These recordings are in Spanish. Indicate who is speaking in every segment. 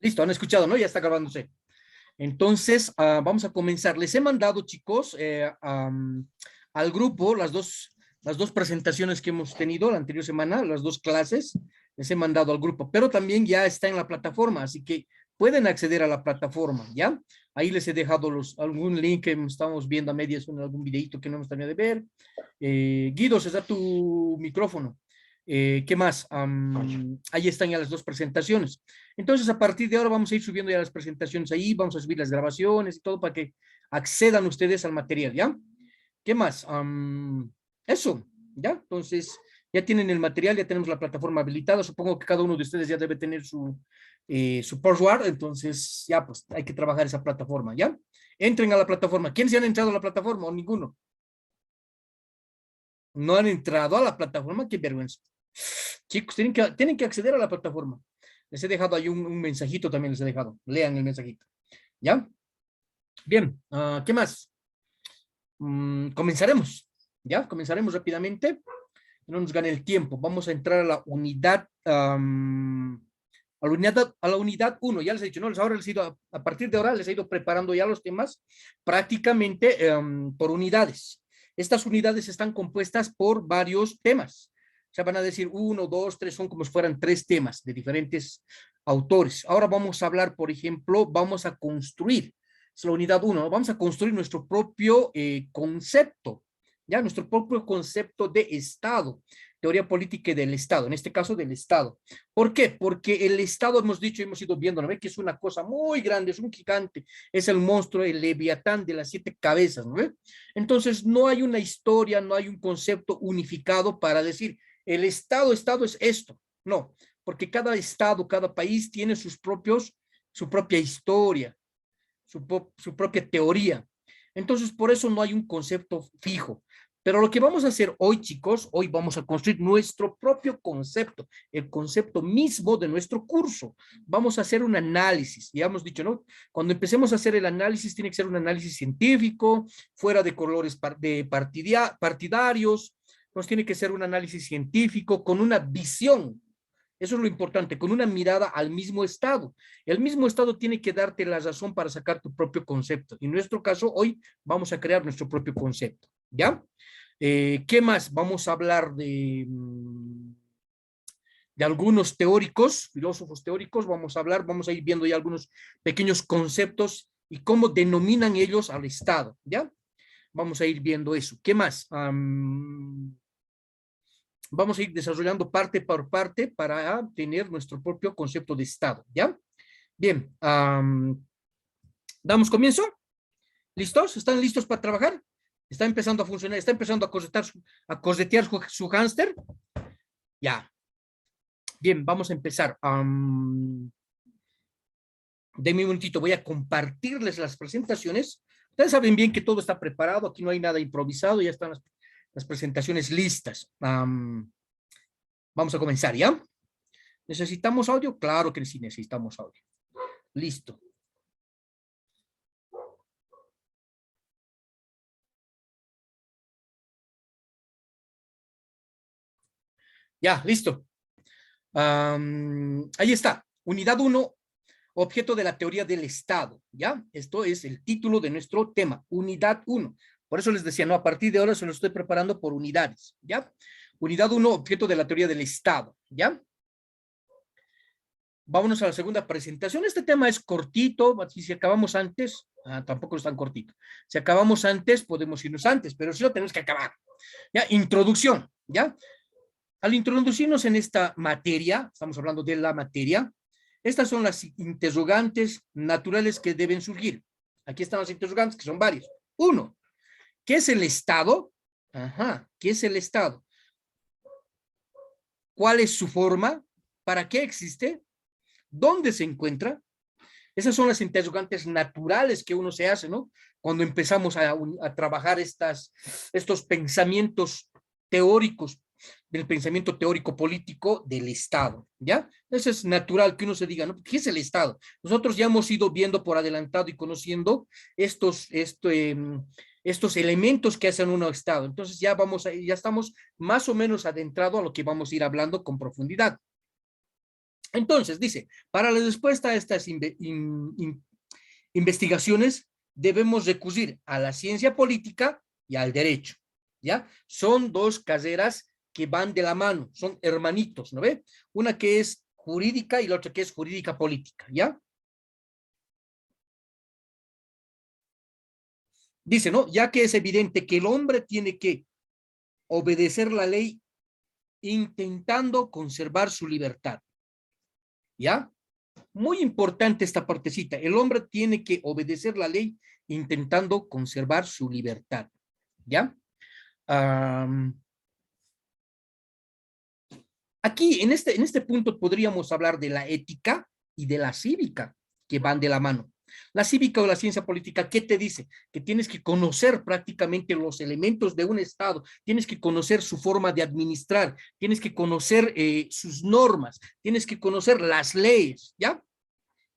Speaker 1: Listo, han escuchado, ¿no? Ya está grabándose. Entonces, vamos a comenzar. Les he mandado, chicos, al grupo las dos presentaciones que hemos tenido la anterior semana, las dos clases, les he mandado al grupo, pero también ya está en la plataforma, así que pueden acceder a la plataforma, ¿ya? Ahí les he dejado algún link que estamos viendo a medias en algún videito que no hemos terminado de ver. Guido, se da tu micrófono. ¿Qué más? Ahí están ya las dos presentaciones. Entonces, a partir de ahora vamos a ir subiendo ya las presentaciones ahí, vamos a subir las grabaciones y todo para que accedan ustedes al material, ¿ya? ¿Qué más? Eso, ¿ya? Entonces, ya tienen el material, ya tenemos la plataforma habilitada, supongo que cada uno de ustedes ya debe tener su password, entonces ya pues hay que trabajar esa plataforma, ¿ya? Entren a la plataforma. ¿Quiénes ya han entrado a la plataforma o ninguno? No han entrado a la plataforma, qué vergüenza. Chicos, tienen que acceder a la plataforma. Les he dejado ahí un mensajito también, les he dejado. Lean el mensajito. ¿Ya? Bien, ¿qué más? Comenzaremos. ¿Ya? Comenzaremos rápidamente. No nos gane el tiempo. Vamos a entrar a la unidad, a la unidad 1. Ya les he dicho, ¿no? Ahora les he ido, a partir de ahora les he ido preparando ya los temas prácticamente por unidades. Estas unidades están compuestas por varios temas. O sea, van a decir uno, dos, tres, son como si fueran tres temas de diferentes autores. Ahora vamos a hablar, por ejemplo, vamos a construir, es la unidad 1, vamos a construir nuestro propio concepto, ya, nuestro propio concepto de Estado, teoría política del Estado, en este caso del Estado. ¿Por qué? Porque el Estado, hemos dicho, hemos ido viendo, ¿no ve? Que es una cosa muy grande, es un gigante, es el monstruo, el leviatán de las 7 cabezas, ¿no ve? Entonces, no hay una historia, no hay un concepto unificado para decir, el Estado es esto. No, porque cada Estado, cada país tiene su propia historia, su propia teoría. Entonces, por eso no hay un concepto fijo. Pero lo que vamos a hacer hoy, chicos, hoy vamos a construir nuestro propio concepto, el concepto mismo de nuestro curso. Vamos a hacer un análisis, ya hemos dicho, ¿no? Cuando empecemos a hacer el análisis, tiene que ser un análisis científico, fuera de colores partidarios, nos tiene que ser un análisis científico con una visión. Eso es lo importante, con una mirada al mismo Estado. El mismo Estado tiene que darte la razón para sacar tu propio concepto. En nuestro caso, hoy vamos a crear nuestro propio concepto, ¿ya? ¿Qué más? Vamos a hablar de algunos teóricos, filósofos teóricos, vamos a ir viendo ya algunos pequeños conceptos y cómo denominan ellos al Estado, ¿ya? Vamos a ir viendo eso. ¿Qué más? Vamos a ir desarrollando parte por parte para tener nuestro propio concepto de Estado, ¿ya? Bien, ¿damos comienzo? ¿Listos? ¿Están listos para trabajar? ¿Está empezando a funcionar? ¿Está empezando a corretear su hámster? Ya. Bien, vamos a empezar. Denme un momentito, voy a compartirles las presentaciones. Ustedes saben bien que todo está preparado, aquí no hay nada improvisado, ya están las presentaciones listas. Vamos a comenzar, ¿ya? ¿Necesitamos audio? Claro que sí necesitamos audio. Listo. Ya, listo. Ahí está. Unidad 1, objeto de la teoría del Estado, ¿ya? Esto es el título de nuestro tema, Unidad 1. Por eso les decía, no, a partir de ahora se lo estoy preparando por unidades, ¿ya? Unidad 1, objeto de la teoría del Estado, ¿ya? Vámonos a la segunda presentación. Este tema es cortito, si acabamos antes, tampoco es tan cortito. Si acabamos antes, podemos irnos antes, pero si no, tenemos que acabar. ¿Ya? Introducción, ¿ya? Al introducirnos en esta materia, estamos hablando de la materia, estas son las interrogantes naturales que deben surgir. Aquí están las interrogantes, que son varios. Uno, ¿qué es el Estado? Ajá, ¿qué es el Estado? ¿Cuál es su forma? ¿Para qué existe? ¿Dónde se encuentra? Esas son las interrogantes naturales que uno se hace, ¿no? Cuando empezamos a trabajar estos pensamientos teóricos, del pensamiento teórico político del Estado, ¿ya? Eso es natural que uno se diga, ¿no? ¿Qué es el Estado? Nosotros ya hemos ido viendo por adelantado y conociendo estos elementos que hacen un Estado. Entonces ya ya estamos más o menos adentrado a lo que vamos a ir hablando con profundidad. Entonces, dice, para la respuesta a estas investigaciones debemos recurrir a la ciencia política y al derecho, ¿ya? Son dos carreras que van de la mano, son hermanitos, ¿no ve? Una que es jurídica y la otra que es jurídica política, ¿ya? Dice, ¿no? Ya que es evidente que el hombre tiene que obedecer la ley intentando conservar su libertad, ¿ya? Muy importante esta partecita. El hombre tiene que obedecer la ley intentando conservar su libertad, ¿ya? Aquí, en este punto, podríamos hablar de la ética y de la cívica, que van de la mano. La cívica o la ciencia política, ¿qué te dice? Que tienes que conocer prácticamente los elementos de un Estado, tienes que conocer su forma de administrar, tienes que conocer sus normas, tienes que conocer las leyes, ¿ya?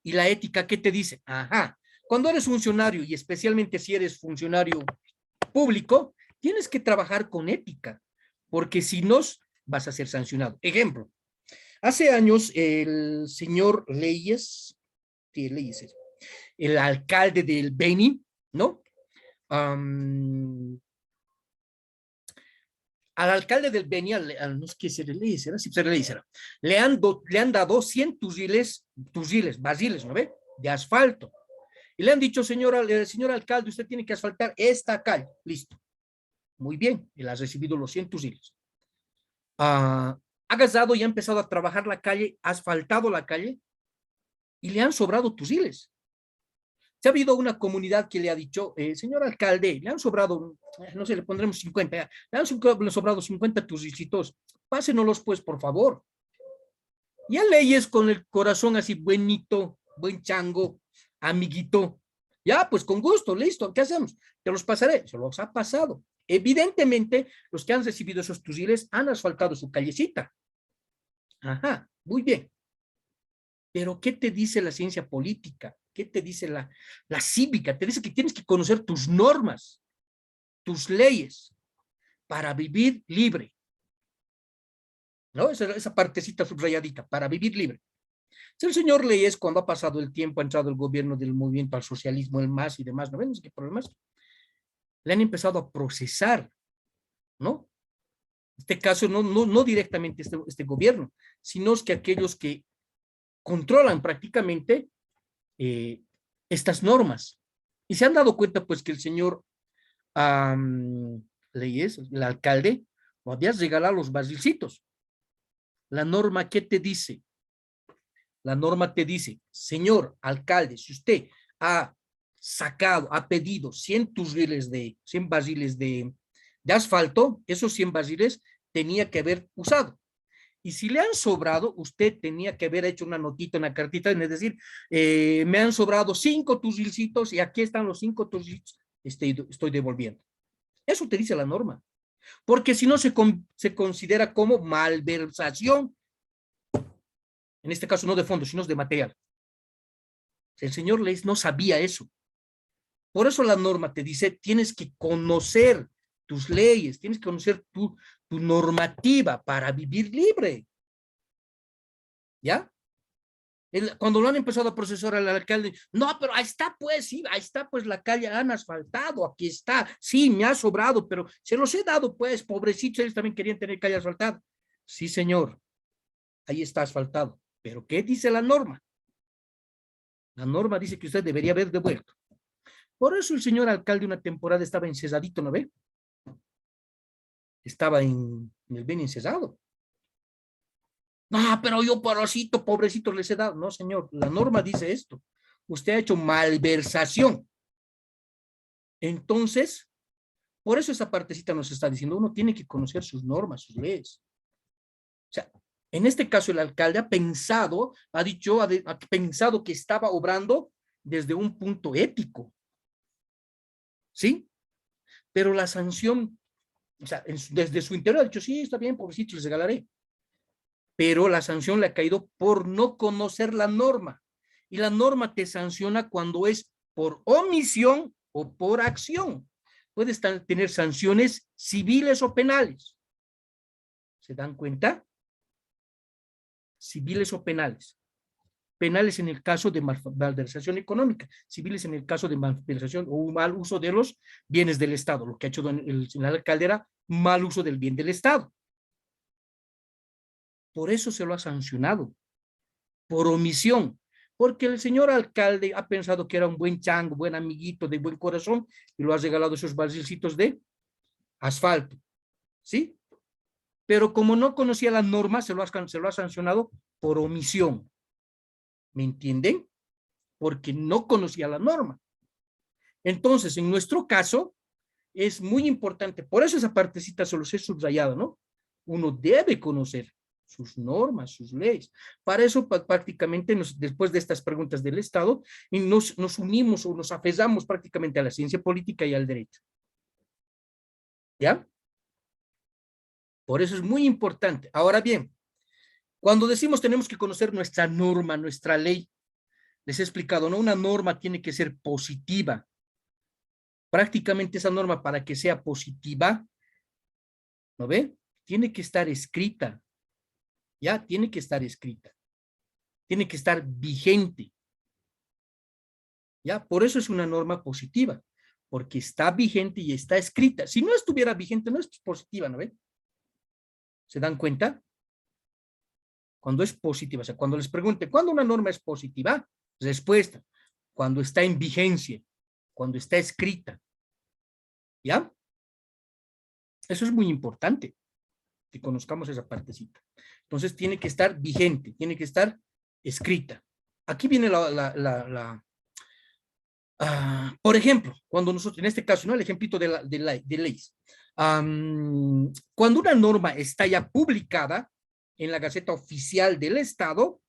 Speaker 1: Y la ética, ¿qué te dice? Ajá, cuando eres funcionario y especialmente si eres funcionario público, tienes que trabajar con ética, porque si no, vas a ser sancionado. Ejemplo, hace años el señor Leyes, sí, Leyes, el alcalde del Beni, ¿no? Al alcalde del Beni, no sé qué se le dice, ¿no? Si se le dice, le han dado 100 basiles, ¿no ve? De asfalto. Y le han dicho, señor alcalde, usted tiene que asfaltar esta calle. Listo. Muy bien, él ha recibido los 100 tusiles. Ha gastado y ha empezado a trabajar la calle, ha asfaltado la calle y le han sobrado tusiles. Se ha habido una comunidad que le ha dicho, señor alcalde, le han sobrado, no sé, le pondremos 50, le han sobrado 50 tusilcitos, pásenoslos pues, por favor. Y a Leyes con el corazón así buenito, buen chango, amiguito. Ya, pues con gusto, listo, ¿qué hacemos? Te los pasaré, se los ha pasado. Evidentemente, los que han recibido esos tusiles han asfaltado su callecita. Ajá, muy bien. Pero ¿qué te dice la ciencia política? ¿Qué te dice la cívica? Te dice que tienes que conocer tus normas, tus leyes, para vivir libre. ¿No? Esa partecita subrayadita, para vivir libre. El señor Leyes, cuando ha pasado el tiempo, ha entrado el gobierno del movimiento al socialismo, el MAS y demás, ¿no ven qué problemas? Le han empezado a procesar, ¿no? En este caso, no directamente este gobierno, sino es que aquellos que controlan prácticamente estas normas. Y se han dado cuenta, pues, que el señor Leyes, el alcalde, lo había regalado los basilcitos. La norma, ¿qué te dice? La norma te dice, señor alcalde, si usted ha pedido 100 turriles 100 basiles de asfalto, esos 100 basiles tenía que haber usado. Y si le han sobrado, usted tenía que haber hecho una notita, una cartita, es decir, me han sobrado 5 turrilcitos y aquí están los 5 turrilcitos, estoy devolviendo. Eso te dice la norma. Porque si no, se considera como malversación. En este caso no de fondo, sino de material. El señor Leis no sabía eso. Por eso la norma te dice, tienes que conocer tus leyes, tienes que conocer tu normativa para vivir libre. ¿Ya? Cuando lo han empezado a procesar al alcalde, no, pero ahí está pues, sí, ahí está pues la calle, han asfaltado, aquí está, sí, me ha sobrado, pero se los he dado pues, pobrecitos, ellos también querían tener calle asfaltada. Sí, señor, ahí está asfaltado. ¿Pero qué dice la norma? La norma dice que usted debería haber devuelto. Por eso el señor alcalde una temporada estaba encesadito, ¿no ve? Estaba en el bien encesado. No, pero yo pobrecito les he dado. No, señor, la norma dice esto. Usted ha hecho malversación. Entonces, por eso esa partecita nos está diciendo, uno tiene que conocer sus normas, sus leyes. O sea, en este caso el alcalde ha pensado, ha pensado que estaba obrando desde un punto ético. ¿Sí? Pero la sanción, o sea, desde su interior ha dicho, sí, está bien, pobrecito, les regalaré. Pero la sanción le ha caído por no conocer la norma. Y la norma te sanciona cuando es por omisión o por acción. Puedes tener sanciones civiles o penales. ¿Se dan cuenta? civiles o penales. Penales en el caso de malversación económica, civiles en el caso de malversación o un mal uso de los bienes del Estado. Lo que ha hecho el señor alcalde era mal uso del bien del Estado. Por eso se lo ha sancionado, por omisión, porque el señor alcalde ha pensado que era un buen chango, buen amiguito, de buen corazón, y lo ha regalado esos barrilcitos de asfalto, ¿sí? Pero como no conocía las normas, se lo ha sancionado por omisión. ¿Me entienden? Porque no conocía la norma. Entonces, en nuestro caso, es muy importante, por eso esa partecita solo se ha subrayado, ¿no? Uno debe conocer sus normas, sus leyes. Para eso prácticamente después de estas preguntas del Estado, nos unimos o nos aferramos prácticamente a la ciencia política y al derecho. ¿Ya? Por eso es muy importante. Ahora bien, cuando decimos tenemos que conocer nuestra norma, nuestra ley, les he explicado, ¿no? Una norma tiene que ser positiva. Prácticamente esa norma, para que sea positiva, ¿no ve? Tiene que estar escrita. Ya, tiene que estar escrita. Tiene que estar vigente. Ya, por eso es una norma positiva, porque está vigente y está escrita. Si no estuviera vigente, no es positiva, ¿no ve? ¿Se dan cuenta? Cuando es positiva, o sea, cuando les pregunte, ¿cuándo una norma es positiva? Respuesta, cuando está en vigencia, cuando está escrita. ¿Ya? Eso es muy importante, que conozcamos esa partecita. Entonces, tiene que estar vigente, tiene que estar escrita. Aquí viene por ejemplo, cuando nosotros, en este caso, ¿no? El ejemplito de leyes. Cuando una norma está ya publicada en la Gaceta Oficial del Estado,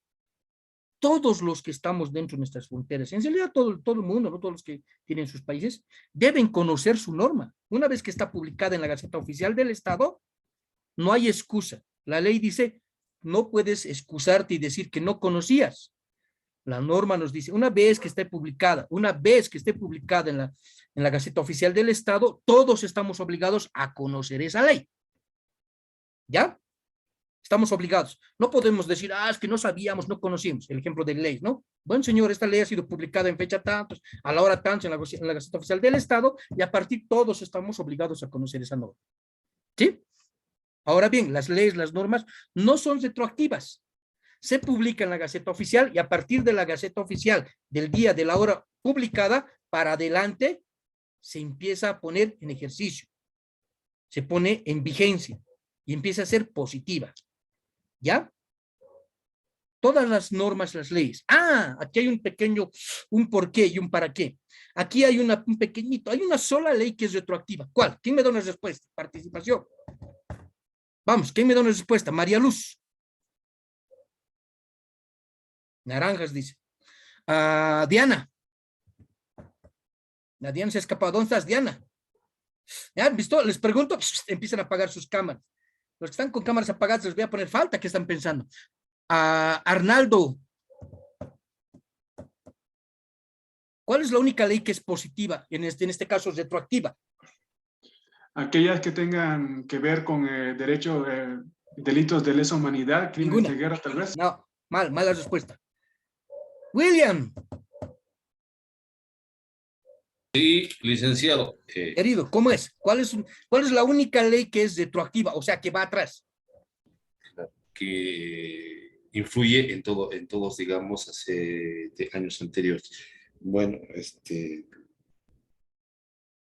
Speaker 1: todos los que estamos dentro de nuestras fronteras, en realidad todo el mundo, ¿no? Todos los que tienen sus países, deben conocer su norma. Una vez que está publicada en la Gaceta Oficial del Estado, no hay excusa. La ley dice, no puedes excusarte y decir que no conocías. La norma nos dice, una vez que esté publicada en la Gaceta Oficial del Estado, todos estamos obligados a conocer esa ley. ¿Ya? Estamos obligados. No podemos decir, es que no sabíamos, no conocíamos. El ejemplo de ley, ¿no? Bueno, señor, esta ley ha sido publicada en fecha tantos, a la hora tantos, en la Gaceta Oficial del Estado, y a partir todos estamos obligados a conocer esa norma. ¿Sí? Ahora bien, las leyes, las normas, no son retroactivas. Se publica en la Gaceta Oficial y a partir de la Gaceta Oficial del día de la hora publicada para adelante se empieza a poner en ejercicio, se pone en vigencia y empieza a ser positiva. ¿Ya? Todas las normas, las leyes. Aquí hay un por qué y un para qué. Aquí hay un pequeñito, hay una sola ley que es retroactiva. ¿Cuál? ¿Quién me da una respuesta? Participación. Vamos, ¿quién me da una respuesta? María Luz. Naranjas, dice. Diana. La Diana se ha escapado. ¿Dónde estás, Diana? ¿Ya han visto? Les pregunto, empiezan a apagar sus cámaras. Los que están con cámaras apagadas les voy a poner falta. ¿Qué están pensando? Arnaldo. ¿Cuál es la única ley que es positiva? En este caso, retroactiva.
Speaker 2: Aquellas que tengan que ver con derecho, delitos de lesa humanidad, crímenes de guerra, tal vez.
Speaker 1: No, mala respuesta. William.
Speaker 3: Sí, licenciado.
Speaker 1: Querido, ¿cómo es? ¿Cuál es la única ley que es retroactiva? O sea, que va atrás.
Speaker 3: Que influye en todos, digamos, de años anteriores. Bueno,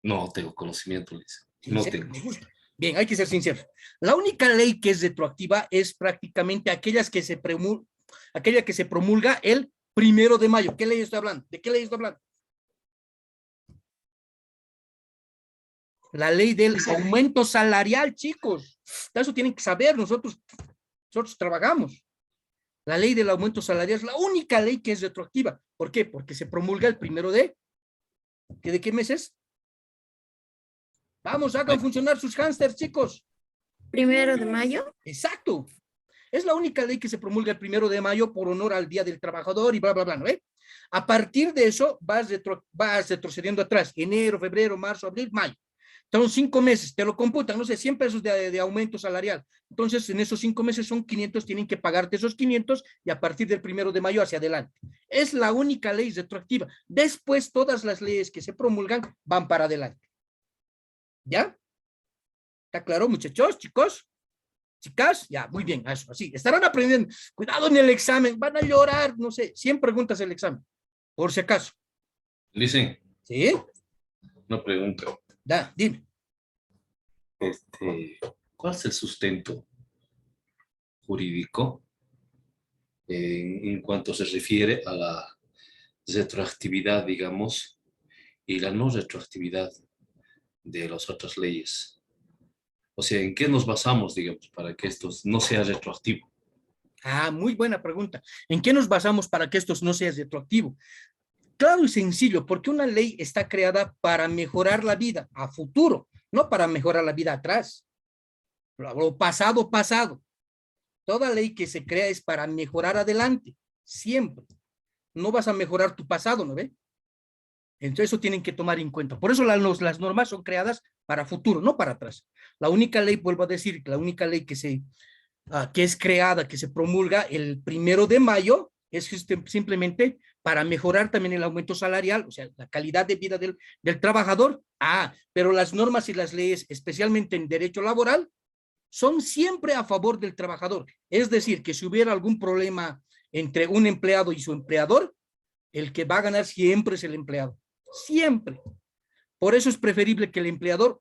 Speaker 3: no tengo conocimiento, Liz. No tengo.
Speaker 1: Me gusta. Bien, hay que ser sincero. La única ley que es retroactiva es prácticamente aquella que se promulga el 1 de mayo. ¿Qué ley estoy hablando? ¿De qué ley estoy hablando? La ley del aumento salarial, chicos. Eso tienen que saber, nosotros trabajamos. La ley del aumento salarial es la única ley que es retroactiva. ¿Por qué? Porque se promulga el 1 de qué meses? Vamos, hagan funcionar sus hámsters, chicos.
Speaker 4: 1 de mayo.
Speaker 1: Exacto. Es la única ley que se promulga el 1 de mayo por honor al Día del Trabajador y bla, bla, bla, ¿no? A partir de eso vas retrocediendo atrás. Enero, febrero, marzo, abril, mayo. Son 5 meses, te lo computan, no sé, 100 pesos de aumento salarial. Entonces, en esos 5 meses son 500, tienen que pagarte esos 500 y a partir del 1 de mayo hacia adelante. Es la única ley retroactiva. Después, todas las leyes que se promulgan van para adelante. ¿Ya? ¿Está claro, muchachos, chicos? Chicas, ya, muy bien, eso, así. Estarán aprendiendo. Cuidado en el examen, van a llorar, no sé, 100 preguntas el examen, por si acaso.
Speaker 3: Listen,
Speaker 1: ¿Sí?
Speaker 3: una pregunta.
Speaker 1: Da, dime.
Speaker 3: ¿Cuál es el sustento jurídico en cuanto se refiere a la retroactividad, digamos, y la no retroactividad de las otras leyes? O sea, ¿en qué nos basamos, digamos, para que esto no sea retroactivo?
Speaker 1: Ah, muy buena pregunta. ¿En qué nos basamos para que esto no sea retroactivo? Claro y sencillo, porque una ley está creada para mejorar la vida a futuro, no para mejorar la vida atrás. Lo pasado, pasado. Toda ley que se crea es para mejorar adelante, siempre. No vas a mejorar tu pasado, ¿no ve? Entonces eso tienen que tomar en cuenta. Por eso las normas son creadas para futuro, no para atrás. La única ley, vuelvo a decir, la única ley que es creada, que se promulga el 1 de mayo, es simplemente para mejorar también el aumento salarial, o sea, la calidad de vida del trabajador. Pero las normas y las leyes, especialmente en derecho laboral, son siempre a favor del trabajador. Es decir, que si hubiera algún problema entre un empleado y su empleador, el que va a ganar siempre es el empleado. Siempre. Por eso es preferible que el empleador,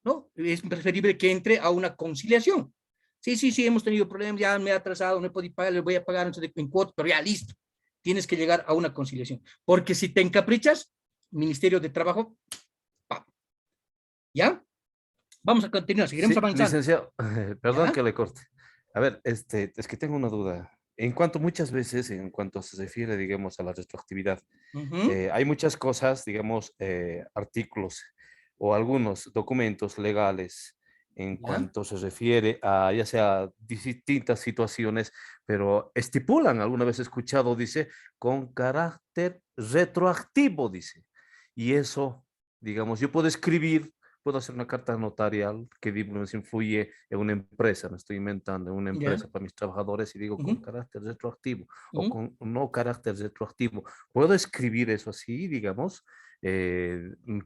Speaker 1: ¿no? Es preferible que entre a una conciliación. Sí, hemos tenido problemas, ya me he atrasado, no he podido pagar, le voy a pagar en cuotas, pero ya listo. Tienes que llegar a una conciliación. Porque si te encaprichas, Ministerio de Trabajo, ¡pam! ¿Ya? Vamos a continuar, seguiremos
Speaker 5: Sí,
Speaker 1: avanzando.
Speaker 5: licenciado, perdón
Speaker 1: ¿Ya?
Speaker 5: que le corte. A ver, es que tengo una duda. En cuanto muchas veces, en cuanto se refiere, digamos, a la retroactividad,
Speaker 1: Ujú.
Speaker 5: hay muchas cosas, digamos, artículos o algunos documentos legales en
Speaker 1: ¿Ya?
Speaker 5: cuanto se refiere a ya sea distintas situaciones, pero estipulan, alguna vez he escuchado, dice, con carácter retroactivo, dice. Y eso, digamos, yo puedo escribir, puedo hacer una carta notarial que digamos, influye en una empresa, me estoy inventando, en una
Speaker 1: ¿Ya?
Speaker 5: empresa para mis trabajadores y digo con
Speaker 1: Ujú.
Speaker 5: carácter retroactivo o
Speaker 1: Ujú.
Speaker 5: con no carácter retroactivo. ¿Puedo escribir eso así, digamos,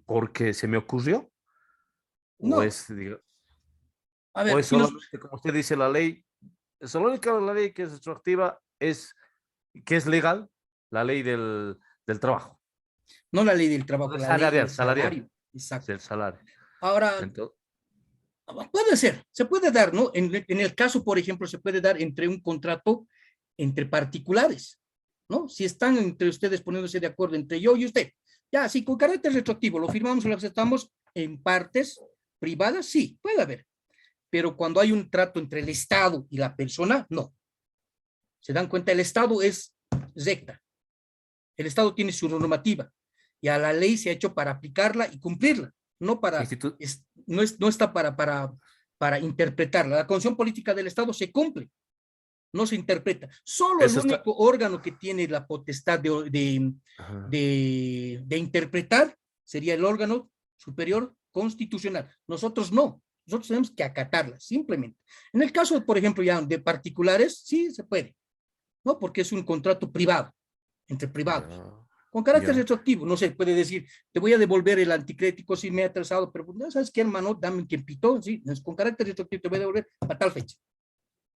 Speaker 5: porque se me ocurrió? ¿O
Speaker 1: No,
Speaker 5: es,
Speaker 1: a
Speaker 5: o
Speaker 1: ver,
Speaker 5: es
Speaker 1: aquí los,
Speaker 5: solamente, como usted dice, la ley, solamente la ley que es retroactiva es, que es legal, la ley del trabajo,
Speaker 1: no la ley del
Speaker 5: o
Speaker 1: trabajo,
Speaker 5: del
Speaker 1: la ley del
Speaker 5: salarial,
Speaker 1: salario.
Speaker 5: es el
Speaker 1: Exacto.
Speaker 5: salario.
Speaker 1: Ahora,
Speaker 5: Entonces,
Speaker 1: puede ser, se puede dar, ¿no? En el caso, por ejemplo, se puede dar entre un contrato entre particulares, ¿no? Si están entre ustedes poniéndose de acuerdo entre yo y usted, ya, sí, con carácter retroactivo, lo firmamos o lo aceptamos en partes privadas, sí, puede haber, pero cuando hay un trato entre el Estado y la persona, no. Se dan cuenta, el Estado es recta, el Estado tiene su normativa y a la ley se ha hecho para aplicarla y cumplirla, no para,
Speaker 5: institu-
Speaker 1: no está para interpretarla. La constitución política del Estado se cumple, no se interpreta. Solo el
Speaker 5: eso está,
Speaker 1: único órgano que tiene la potestad
Speaker 5: ajá.
Speaker 1: de interpretar sería el órgano superior constitucional. Nosotros no. Nosotros tenemos que acatarla, simplemente. En el caso, por ejemplo, ya de particulares, sí se puede, ¿no? Porque es un contrato privado, entre privados.
Speaker 5: Ya,
Speaker 1: Con carácter
Speaker 5: ya.
Speaker 1: retroactivo, no sé, puede decir, te voy a devolver el anticrético si me he atrasado, pero no sabes qué, hermano, dame un tiempito, sí, con carácter retroactivo te voy a devolver a tal fecha.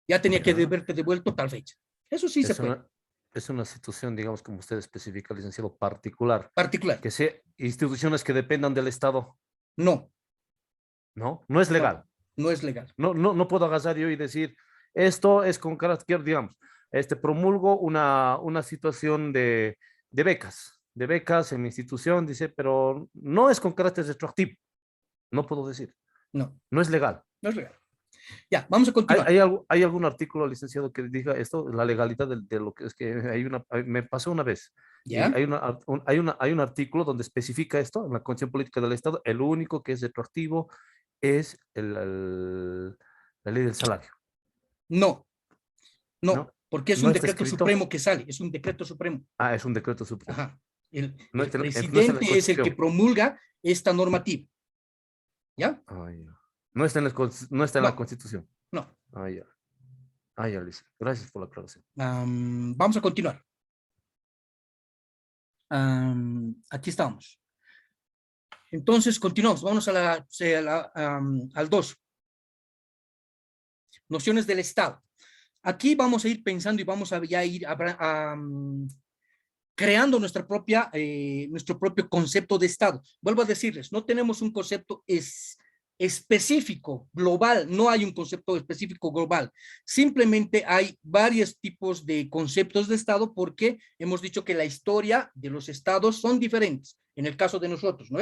Speaker 1: Ya tenía que
Speaker 5: Ya.
Speaker 1: haberte devuelto tal fecha. Eso sí se
Speaker 5: Es
Speaker 1: puede.
Speaker 5: una, es una situación, digamos, como usted especifica, licenciado, particular,
Speaker 1: Particular.
Speaker 5: que sea instituciones que dependan del Estado,
Speaker 1: No,
Speaker 5: ¿no? No es
Speaker 1: no,
Speaker 5: legal.
Speaker 1: no es legal.
Speaker 5: No puedo agarrar yo y decir, esto es con carácter, digamos, promulgo una situación de becas en mi institución, dice, pero no es con carácter retroactivo. No puedo decir.
Speaker 1: No,
Speaker 5: No es legal.
Speaker 1: no es legal. Ya, vamos a continuar.
Speaker 5: ¿Hay algún artículo, licenciado, que diga esto, la legalidad de lo que es que me pasó una vez y
Speaker 1: Ya,
Speaker 5: hay un artículo donde especifica esto en la Constitución Política del Estado, el único que es retroactivo es la ley del salario,
Speaker 1: no, no,
Speaker 5: ¿no?
Speaker 1: porque es
Speaker 5: No
Speaker 1: un
Speaker 5: está
Speaker 1: decreto
Speaker 5: escrito.
Speaker 1: supremo que sale, es un decreto supremo.
Speaker 5: Ah, es un decreto supremo.
Speaker 1: Ajá. El,
Speaker 5: No
Speaker 1: el
Speaker 5: está, entonces no está en la
Speaker 1: presidente es el que
Speaker 5: Constitución.
Speaker 1: promulga esta normativa. ¿Ya?
Speaker 5: Ah, ya. No está en no está en la
Speaker 1: No.
Speaker 5: Constitución.
Speaker 1: No.
Speaker 5: Ah, ya. Ah, ya, Luis. Gracias por la aclaración.
Speaker 1: Vamos a continuar. Aquí estamos. Entonces, continuamos. Vamos al 2. Nociones del Estado. Aquí vamos a ir pensando y vamos a ya ir creando nuestro propio concepto de Estado. Vuelvo a decirles, no tenemos un concepto específico, global, no hay un concepto específico global. Simplemente hay varios tipos de conceptos de Estado porque hemos dicho que la historia de los estados son diferentes. En el caso de nosotros, ¿no?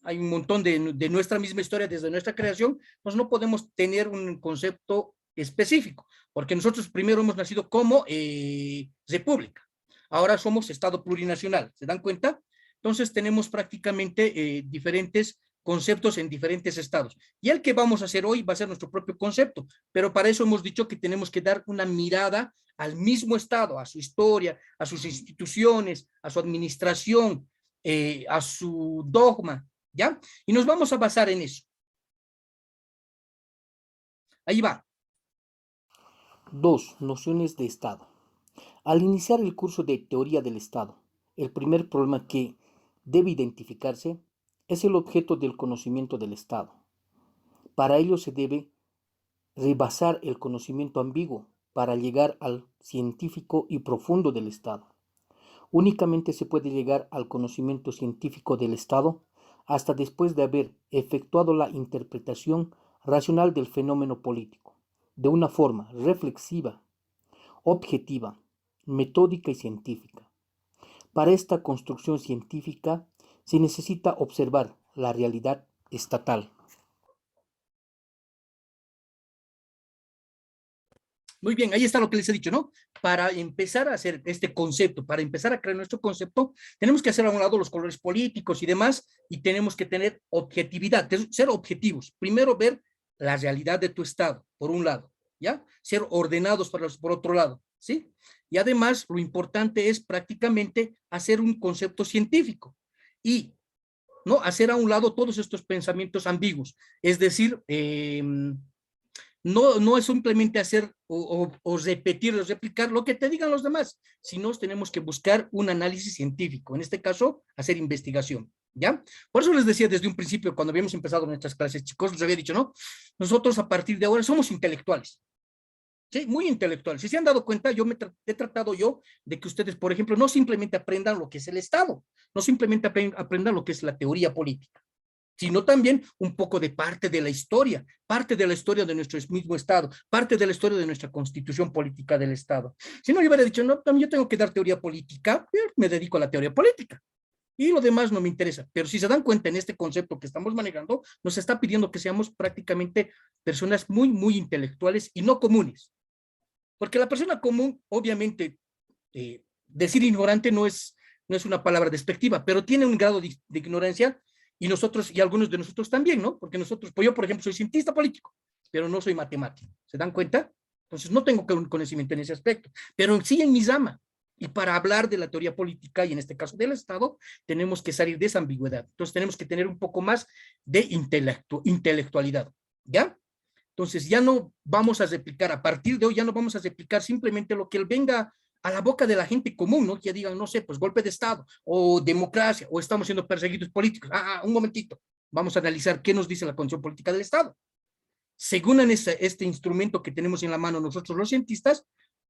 Speaker 1: Hay un montón de nuestra misma historia desde nuestra creación, pues no podemos tener un concepto específico, porque nosotros primero hemos nacido como república. Ahora somos Estado plurinacional, ¿se dan cuenta? Entonces tenemos prácticamente diferentes conceptos en diferentes estados. Y el que vamos a hacer hoy va a ser nuestro propio concepto, pero para eso hemos dicho que tenemos que dar una mirada al mismo estado, a su historia, a sus instituciones, a su administración, a su dogma, ¿ya? Y nos vamos a basar en eso. Ahí va.
Speaker 6: 2. Nociones de Estado. Al iniciar el curso de Teoría del Estado, el primer problema que debe identificarse es el objeto del conocimiento del Estado. Para ello se debe rebasar el conocimiento ambiguo para llegar al científico y profundo del Estado. Únicamente se puede llegar al conocimiento científico del Estado hasta después de haber efectuado la interpretación racional del fenómeno político, de una forma reflexiva, objetiva, metódica y científica. Para esta construcción científica se necesita observar la realidad estatal.
Speaker 1: Muy bien, ahí está lo que les he dicho, ¿no? Para empezar a hacer este concepto, para empezar a crear nuestro concepto, tenemos que hacer a un lado los colores políticos y demás, y tenemos que tener objetividad, ser objetivos. Primero ver la realidad de tu estado, por un lado, ¿ya? Ser ordenados por otro lado, ¿sí? Y además, lo importante es prácticamente hacer un concepto científico y, ¿no? Hacer a un lado todos estos pensamientos ambiguos, es decir, no es simplemente hacer o repetir o replicar lo que te digan los demás, sino tenemos que buscar un análisis científico, en este caso, hacer investigación, ¿ya? Por eso les decía desde un principio, cuando habíamos empezado nuestras clases, chicos, les había dicho, ¿no? Nosotros a partir de ahora somos intelectuales, ¿sí? Muy intelectuales. Si se han dado cuenta, he tratado yo de que ustedes, por ejemplo, no simplemente aprendan lo que es el Estado, no simplemente aprendan lo que es la teoría política, sino también un poco de parte de la historia de nuestro mismo Estado, parte de la historia de nuestra constitución política del Estado. Si no, yo hubiera dicho, no, también yo tengo que dar teoría política, me dedico a la teoría política, y lo demás no me interesa. Pero si se dan cuenta en este concepto que estamos manejando, nos está pidiendo que seamos prácticamente personas muy, muy intelectuales y no comunes. Porque la persona común, obviamente, decir ignorante no es una palabra despectiva, pero tiene un grado de ignorancia. Y nosotros, y algunos de nosotros también, ¿no? Porque nosotros, pues yo, por ejemplo, soy cientista político, pero no soy matemático. ¿Se dan cuenta? Entonces, no tengo un conocimiento en ese aspecto, pero sí en mi rama. Y para hablar de la teoría política, y en este caso del Estado, tenemos que salir de esa ambigüedad. Entonces, tenemos que tener un poco más de intelectualidad, ¿ya? Entonces, ya no vamos a replicar, a partir de hoy, ya no vamos a replicar simplemente lo que venga a la boca de la gente común, ¿no? Que digan, no sé, pues golpe de Estado, o democracia, o estamos siendo perseguidos políticos. Un momentito, vamos a analizar qué nos dice la condición política del Estado. Según en este instrumento que tenemos en la mano nosotros los cientistas,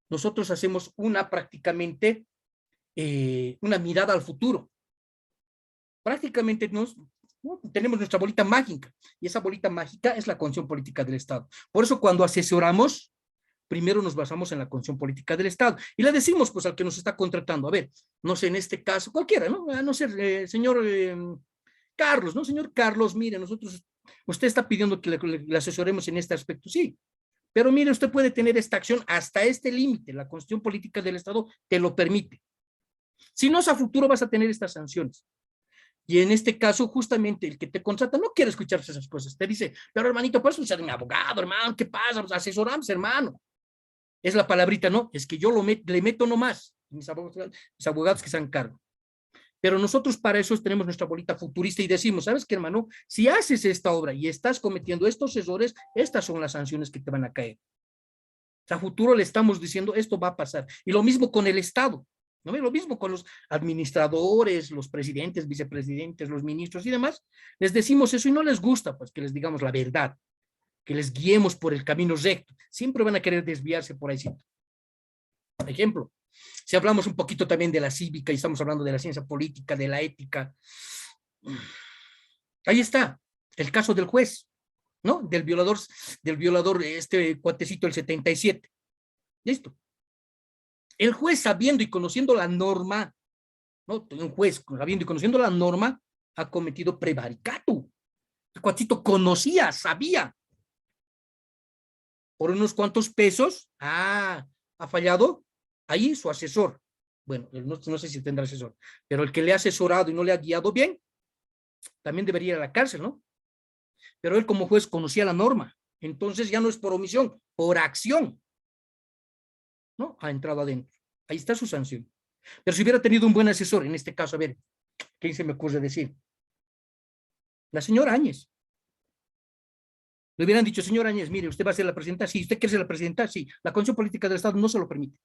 Speaker 1: nosotros hacemos prácticamente una mirada al futuro. Prácticamente tenemos nuestra bolita mágica, y esa bolita mágica es la condición política del Estado. Por eso cuando asesoramos, primero nos basamos en la condición política del Estado, y le decimos pues al que nos está contratando, a ver, no sé, en este caso, cualquiera, ¿no? No sé, señor Carlos, ¿no? Señor Carlos, mire, usted está pidiendo que le asesoremos en este aspecto, sí, pero mire, usted puede tener esta acción hasta este límite, la constitución política del Estado te lo permite. Si no, a futuro vas a tener estas sanciones. Y en este caso, justamente el que te contrata no quiere escucharse esas cosas. Te dice, pero hermanito, puedes usar mi abogado, hermano, ¿qué pasa? Pues asesoramos, hermano. Es la palabrita, ¿no? Es que yo le meto nomás, mis abogados que se hagan cargo. Pero nosotros para eso tenemos nuestra bolita futurista y decimos, ¿sabes qué, hermano? Si haces esta obra y estás cometiendo estos errores, estas son las sanciones que te van a caer. O sea, a futuro le estamos diciendo, esto va a pasar. Y lo mismo con el Estado, ¿no? Lo mismo con los administradores, los presidentes, vicepresidentes, los ministros y demás. Les decimos eso y no les gusta, pues, que les digamos la verdad, que les guiemos por el camino recto. Siempre van a querer desviarse por ahí. Por ejemplo, si hablamos un poquito también de la cívica y estamos hablando de la ciencia política, de la ética, ahí está el caso del juez, ¿no? Del violador, este cuatecito del 77. Listo. El juez, sabiendo y conociendo la norma, ¿no? Un juez, sabiendo y conociendo la norma, ha cometido prevaricato. El cuatito conocía, sabía. Por unos cuantos pesos, ha fallado ahí su asesor. Bueno, no sé si tendrá asesor, pero el que le ha asesorado y no le ha guiado bien, también debería ir a la cárcel, ¿no? Pero él como juez conocía la norma, entonces ya no es por omisión, por acción, ¿no? Ha entrado adentro. Ahí está su sanción. Pero si hubiera tenido un buen asesor, en este caso, a ver, ¿quién se me ocurre decir? La señora Áñez. Le hubieran dicho, señora Áñez, mire, usted va a ser la presidenta, sí, usted quiere ser la presidenta, sí, la Constitución Política del Estado no se lo permite.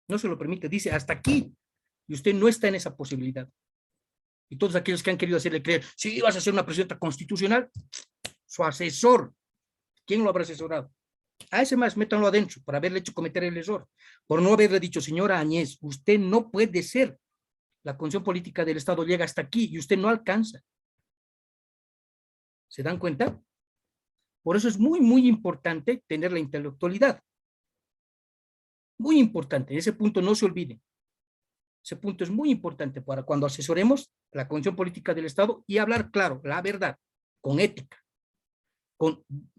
Speaker 1: No se lo permite, dice, hasta aquí, y usted no está en esa posibilidad. Y todos aquellos que han querido hacerle creer, sí, vas a ser una presidenta constitucional, su asesor, ¿quién lo habrá asesorado? A ese más, métanlo adentro, por haberle hecho cometer el error, por no haberle dicho, señora Áñez, usted no puede ser, la Constitución Política del Estado llega hasta aquí y usted no alcanza. ¿Se dan cuenta? Por eso es muy, muy importante tener la intelectualidad. Muy importante, ese punto no se olviden. Ese punto es muy importante para cuando asesoremos la Constitución Política del Estado y hablar claro, la verdad, con ética.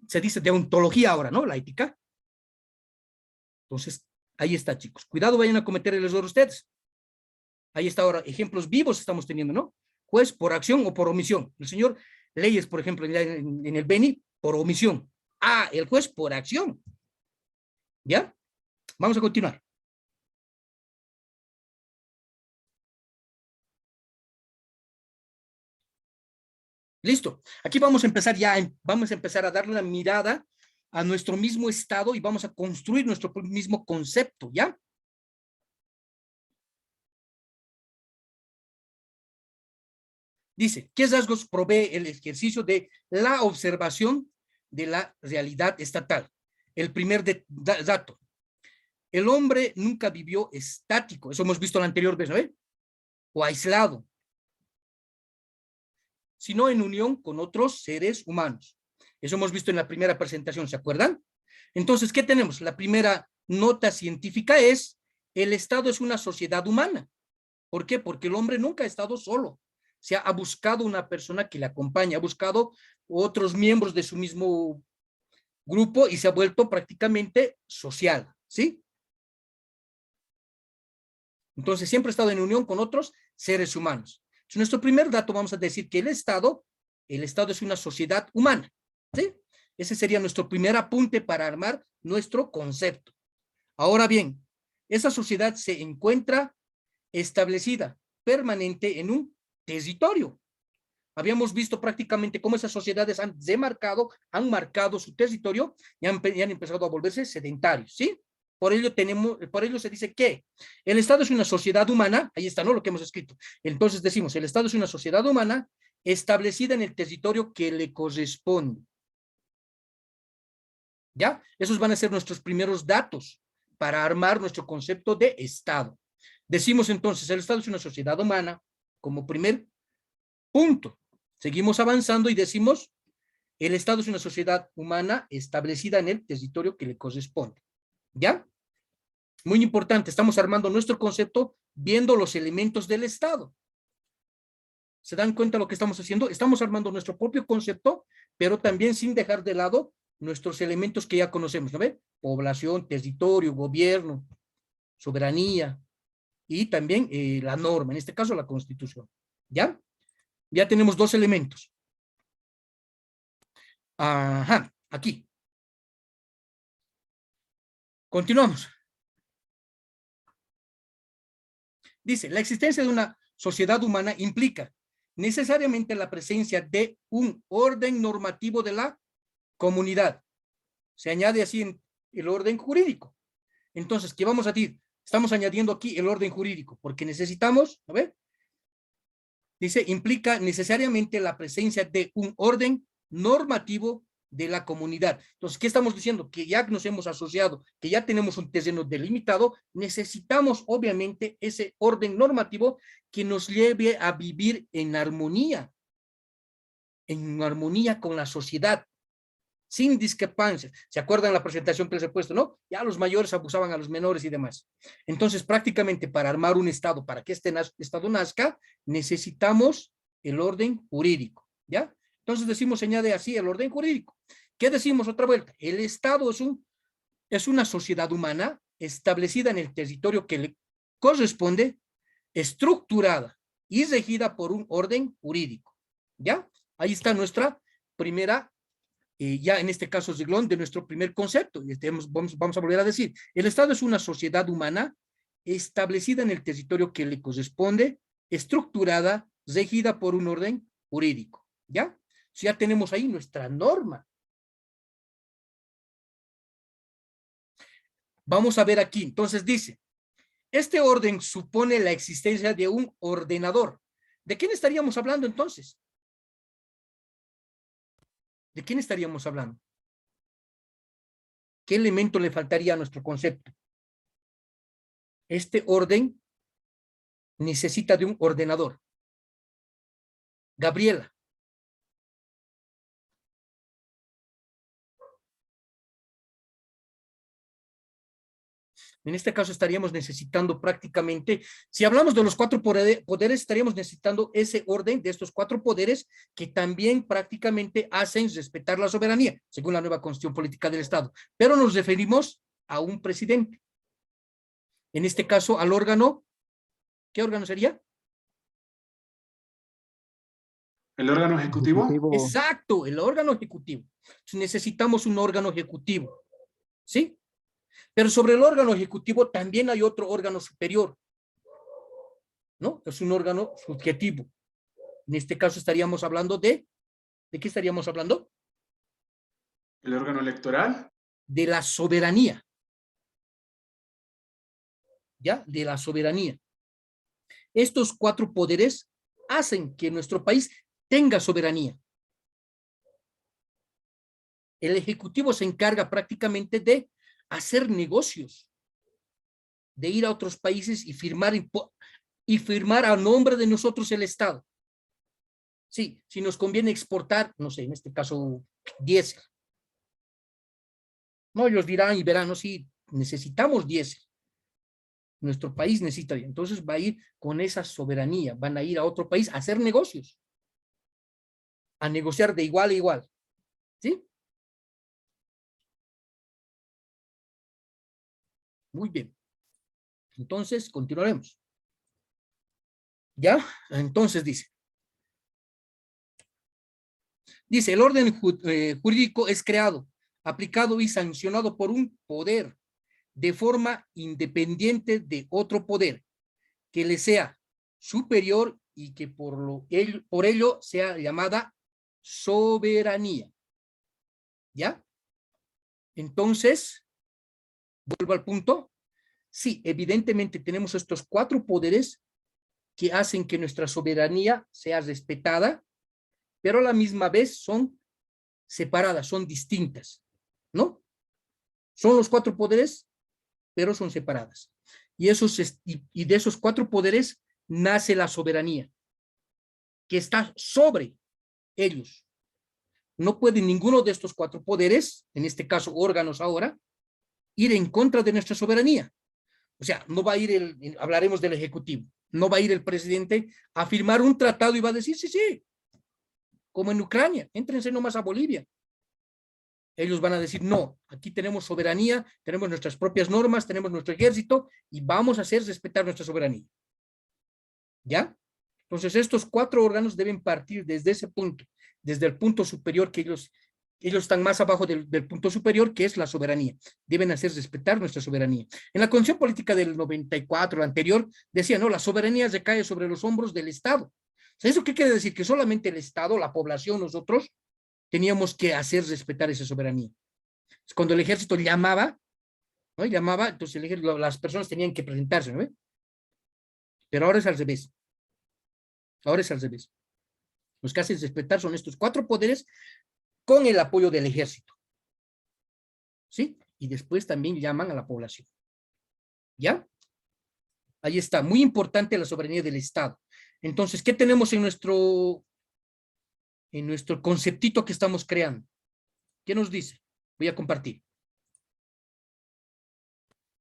Speaker 1: Se dice deontología ahora, ¿no? La ética. Entonces, ahí está, chicos. Cuidado, vayan a cometer el error ustedes. Ahí está ahora, ejemplos vivos estamos teniendo, ¿no? Juez por acción o por omisión. El señor Leyes, por ejemplo, en el Beni, por omisión. Ah, el juez por acción. ¿Ya? Vamos a continuar. Listo. Aquí vamos a empezar vamos a empezar a darle una mirada a nuestro mismo estado y vamos a construir nuestro mismo concepto, ¿ya? Dice, ¿qué rasgos provee el ejercicio de la observación de la realidad estatal? El primer dato. El hombre nunca vivió estático, eso hemos visto la anterior vez, ¿no? O aislado, sino en unión con otros seres humanos. Eso hemos visto en la primera presentación, ¿se acuerdan? Entonces, ¿qué tenemos? La primera nota científica es, el Estado es una sociedad humana. ¿Por qué? Porque el hombre nunca ha estado solo. Se ha buscado una persona que le acompañe, ha buscado otros miembros de su mismo grupo y se ha vuelto prácticamente social, ¿sí? Entonces siempre ha estado en unión con otros seres humanos. Entonces, nuestro primer dato vamos a decir que el Estado es una sociedad humana, ¿sí? Ese sería nuestro primer apunte para armar nuestro concepto. Ahora bien, esa sociedad se encuentra establecida permanente en un territorio. Habíamos visto prácticamente cómo esas sociedades han marcado su territorio y han empezado a volverse sedentarios, ¿sí? Por ello se dice que el Estado es una sociedad humana, ahí está, ¿no? Lo que hemos escrito. Entonces decimos, el Estado es una sociedad humana establecida en el territorio que le corresponde. ¿Ya? Esos van a ser nuestros primeros datos para armar nuestro concepto de Estado. Decimos entonces, el Estado es una sociedad humana como primer punto. Seguimos avanzando y decimos, el Estado es una sociedad humana establecida en el territorio que le corresponde. ¿Ya? Muy importante, estamos armando nuestro concepto viendo los elementos del Estado. ¿Se dan cuenta de lo que estamos haciendo? Estamos armando nuestro propio concepto, pero también sin dejar de lado nuestros elementos que ya conocemos, ¿no ve? Población, territorio, gobierno, soberanía y también la norma, en este caso la Constitución. ¿Ya? Ya tenemos dos elementos. Ajá, aquí. Continuamos. Dice, la existencia de una sociedad humana implica necesariamente la presencia de un orden normativo de la comunidad. Se añade así en el orden jurídico. Entonces, ¿qué vamos a decir? Estamos añadiendo aquí el orden jurídico, porque necesitamos, a ver, dice, implica necesariamente la presencia de un orden normativo de la comunidad. Entonces, ¿qué estamos diciendo? Que ya nos hemos asociado, que ya tenemos un terreno delimitado, necesitamos obviamente ese orden normativo que nos lleve a vivir en armonía con la sociedad, sin discrepancias. ¿Se acuerdan la presentación que les he puesto, no? Ya los mayores abusaban a los menores y demás. Entonces, prácticamente para armar un Estado, para que este Estado nazca, necesitamos el orden jurídico, ¿ya? Entonces decimos, se añade así el orden jurídico. ¿Qué decimos otra vuelta? El Estado es una sociedad humana establecida en el territorio que le corresponde, estructurada y regida por un orden jurídico, ¿ya? Ahí está nuestra primera, ya en este caso, Ziglón, de nuestro primer concepto. Y vamos a volver a decir, el Estado es una sociedad humana establecida en el territorio que le corresponde, estructurada, regida por un orden jurídico, ¿ya? Ya tenemos ahí nuestra norma. Vamos a ver aquí, entonces dice, este orden supone la existencia de un ordenador. ¿De quién estaríamos hablando entonces? ¿De quién estaríamos hablando? ¿Qué elemento le faltaría a nuestro concepto? Este orden necesita de un ordenador. Gabriela. En este caso estaríamos necesitando prácticamente, si hablamos de los 4 poderes, estaríamos necesitando ese orden de estos 4 poderes que también prácticamente hacen respetar la soberanía, según la nueva Constitución Política del Estado. Pero nos referimos a un presidente. En este caso, al órgano, ¿qué órgano sería?
Speaker 2: ¿El órgano ejecutivo?
Speaker 1: Exacto, el órgano ejecutivo. Entonces, necesitamos un órgano ejecutivo, ¿sí? Pero sobre el órgano ejecutivo también hay otro órgano superior, ¿no? Es un órgano subjetivo. En este caso estaríamos hablando ¿de qué estaríamos hablando?
Speaker 2: ¿El órgano electoral?
Speaker 1: De la soberanía. ¿Ya? De la soberanía. Estos 4 poderes hacen que nuestro país tenga soberanía. El ejecutivo se encarga prácticamente de hacer negocios, de ir a otros países y firmar a nombre de nosotros el Estado. Sí, si nos conviene exportar, no sé, en este caso, diésel. No, ellos dirán y verán, no, sí, necesitamos diésel. Nuestro país necesita, entonces va a ir con esa soberanía, van a ir a otro país a hacer negocios, a negociar de igual a igual, ¿sí? Muy bien. Entonces, continuaremos. ¿Ya? Entonces dice, el orden jurídico es creado, aplicado y sancionado por un poder de forma independiente de otro poder que le sea superior y que por ello sea llamada soberanía. ¿Ya? Entonces, vuelvo al punto. Sí, evidentemente tenemos estos 4 poderes que hacen que nuestra soberanía sea respetada, pero a la misma vez son separadas, son distintas, ¿no? Son los 4 poderes, pero son separadas. Y de esos 4 poderes nace la soberanía, que está sobre ellos. No puede ninguno de estos 4 poderes, en este caso órganos ahora, ir en contra de nuestra soberanía. O sea, no va a ir hablaremos del ejecutivo, no va a ir el presidente a firmar un tratado y va a decir, sí, como en Ucrania, éntrense nomás a Bolivia. Ellos van a decir, no, aquí tenemos soberanía, tenemos nuestras propias normas, tenemos nuestro ejército y vamos a hacer respetar nuestra soberanía. ¿Ya? Entonces, estos 4 órganos deben partir desde ese punto, desde el punto superior que ellos Ellos están más abajo del punto superior, que es la soberanía. Deben hacer respetar nuestra soberanía. En la Constitución Política del 94, la anterior, decía, no, la soberanía recae sobre los hombros del Estado. O sea, ¿eso qué quiere decir? Que solamente el Estado, la población, nosotros, teníamos que hacer respetar esa soberanía. Cuando el ejército llamaba, ¿no? Llamaba, entonces las personas tenían que presentarse, ¿no? Pero ahora es al revés. Ahora es al revés. Los que hacen respetar son estos 4 poderes con el apoyo del ejército. ¿Sí? Y después también llaman a la población. ¿Ya? Ahí está. Muy importante la soberanía del Estado. Entonces, ¿qué tenemos en nuestro conceptito que estamos creando? ¿Qué nos dice? Voy a compartir.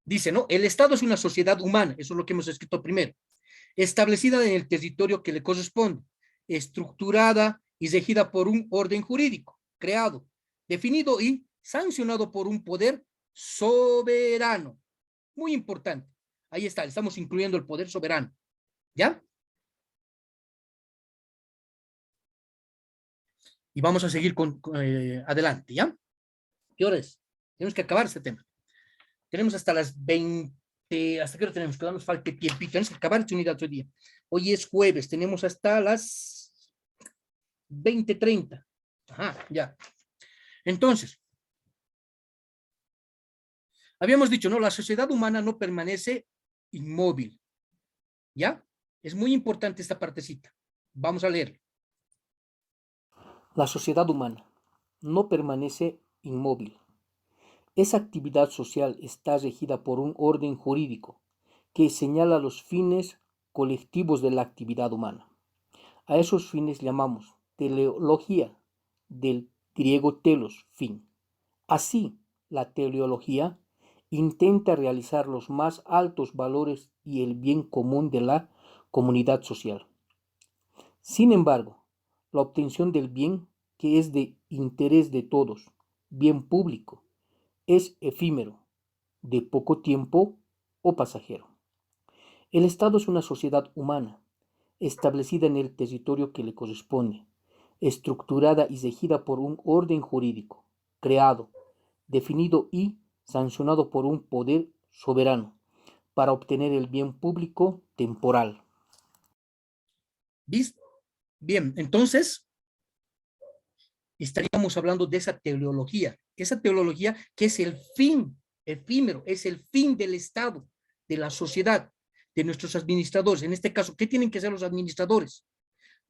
Speaker 1: Dice, ¿no? El Estado es una sociedad humana, eso es lo que hemos escrito primero, establecida en el territorio que le corresponde, estructurada y regida por un orden jurídico, creado, definido y sancionado por un poder soberano. Muy importante. Ahí está, estamos incluyendo el poder soberano. ¿Ya? Y vamos a seguir adelante, ¿ya? ¿Qué hora es? Tenemos que acabar este tema. Tenemos hasta las 20, ¿hasta qué hora tenemos? Que nos falta tiempito, tenemos que acabar esta unidad hoy día. Hoy es jueves, tenemos hasta las 20:30. Ajá, ya. Entonces, habíamos dicho, ¿no? La sociedad humana no permanece inmóvil. ¿Ya? Es muy importante esta partecita. Vamos a leer.
Speaker 6: La sociedad humana no permanece inmóvil. Esa actividad social está regida por un orden jurídico que señala los fines colectivos de la actividad humana. A esos fines llamamos teleología, del griego telos, fin. Así, la teleología intenta realizar los más altos valores y el bien común de la comunidad social. Sin embargo, la obtención del bien, que es de interés de todos, bien público, es efímero, de poco tiempo o pasajero. El Estado es una sociedad humana, establecida en el territorio que le corresponde, estructurada y regida por un orden jurídico, creado, definido y sancionado por un poder soberano, para obtener el bien público temporal.
Speaker 1: ¿Viste? Bien, entonces, estaríamos hablando de esa teleología que es el fin efímero, es el fin del Estado, de la sociedad, de nuestros administradores. En este caso, ¿qué tienen que hacer los administradores?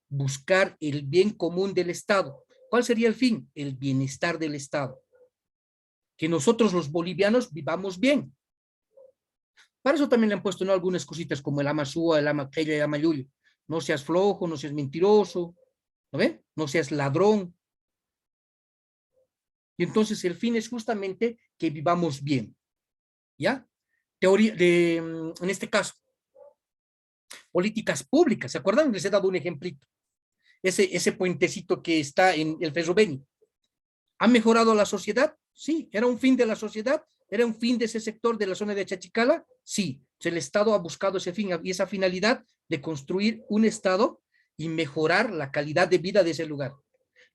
Speaker 1: Buscar el bien común del Estado. ¿Cuál sería el fin? El bienestar del Estado. Que nosotros los bolivianos vivamos bien. Para eso también le han puesto, ¿no?, algunas cositas como el Amasúa, el Amaqueya, el Amayulio. No seas flojo, no seas mentiroso, ¿no ve? No seas ladrón. Y entonces el fin es justamente que vivamos bien. ¿Ya? Teoría en este caso, políticas públicas. ¿Se acuerdan? Les he dado un ejemplito. Ese puentecito que está en el Ferrobeni. ¿Ha mejorado la sociedad? Sí. ¿Era un fin de la sociedad? ¿Era un fin de ese sector de la zona de Chachicala? Sí. El Estado ha buscado ese fin y esa finalidad de construir un Estado y mejorar la calidad de vida de ese lugar.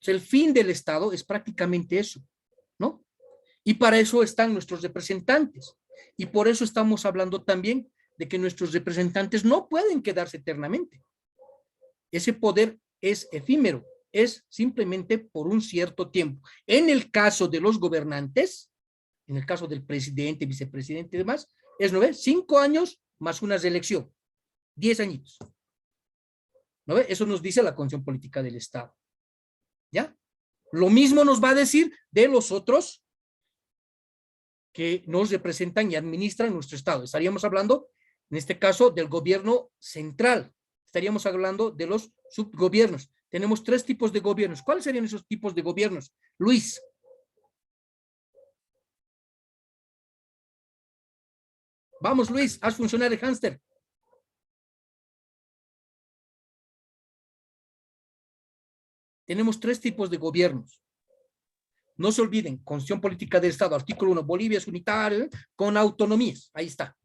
Speaker 1: El fin del Estado es prácticamente eso, ¿no? Y para eso están nuestros representantes. Y por eso estamos hablando también de que nuestros representantes no pueden quedarse eternamente. Ese poder es efímero, es simplemente por un cierto tiempo. En el caso de los gobernantes, en el caso del presidente, vicepresidente y demás, es 5 años más una reelección, 10 añitos. ¿No ve? Eso nos dice la Constitución Política del Estado. ¿Ya? Lo mismo nos va a decir de los otros que nos representan y administran nuestro Estado. Estaríamos hablando, en este caso, del gobierno central. Estaríamos hablando de los subgobiernos. Tenemos 3 tipos de gobiernos. ¿Cuáles serían esos tipos de gobiernos? Luis. Vamos, Luis, haz funcionar el hámster. Tenemos 3 tipos de gobiernos. No se olviden, Constitución Política del Estado, artículo 1, Bolivia es unitario, con autonomías. Ahí está.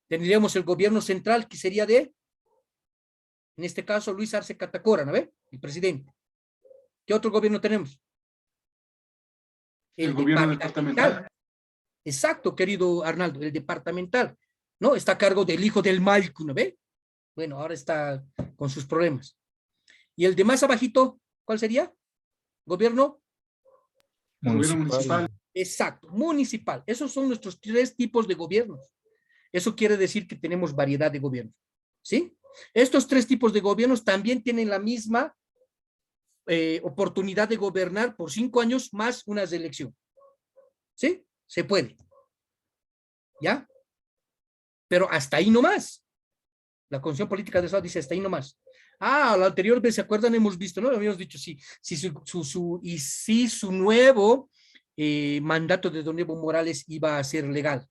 Speaker 1: Tendríamos el gobierno central, que sería en este caso, Luis Arce Catacora, ¿no ve? El presidente. ¿Qué otro gobierno tenemos?
Speaker 2: El gobierno departamental.
Speaker 1: Exacto, querido Arnaldo, el departamental, ¿no? Está a cargo del hijo del Malcu, ¿no ve? Bueno, ahora está con sus problemas. ¿Y el de más abajito, cuál sería? ¿Gobierno?
Speaker 2: Gobierno municipal.
Speaker 1: Exacto, municipal. Esos son nuestros 3 tipos de gobiernos. Eso quiere decir que tenemos variedad de gobiernos, ¿sí? Estos 3 tipos de gobiernos también tienen la misma oportunidad de gobernar por 5 años más una elección. ¿Sí? Se puede. ¿Ya? Pero hasta ahí nomás. La Constitución Política del Estado dice hasta ahí nomás. Ah, la anterior vez, ¿se acuerdan? Hemos visto, ¿no? Habíamos dicho, si su nuevo mandato de don Evo Morales iba a ser legal.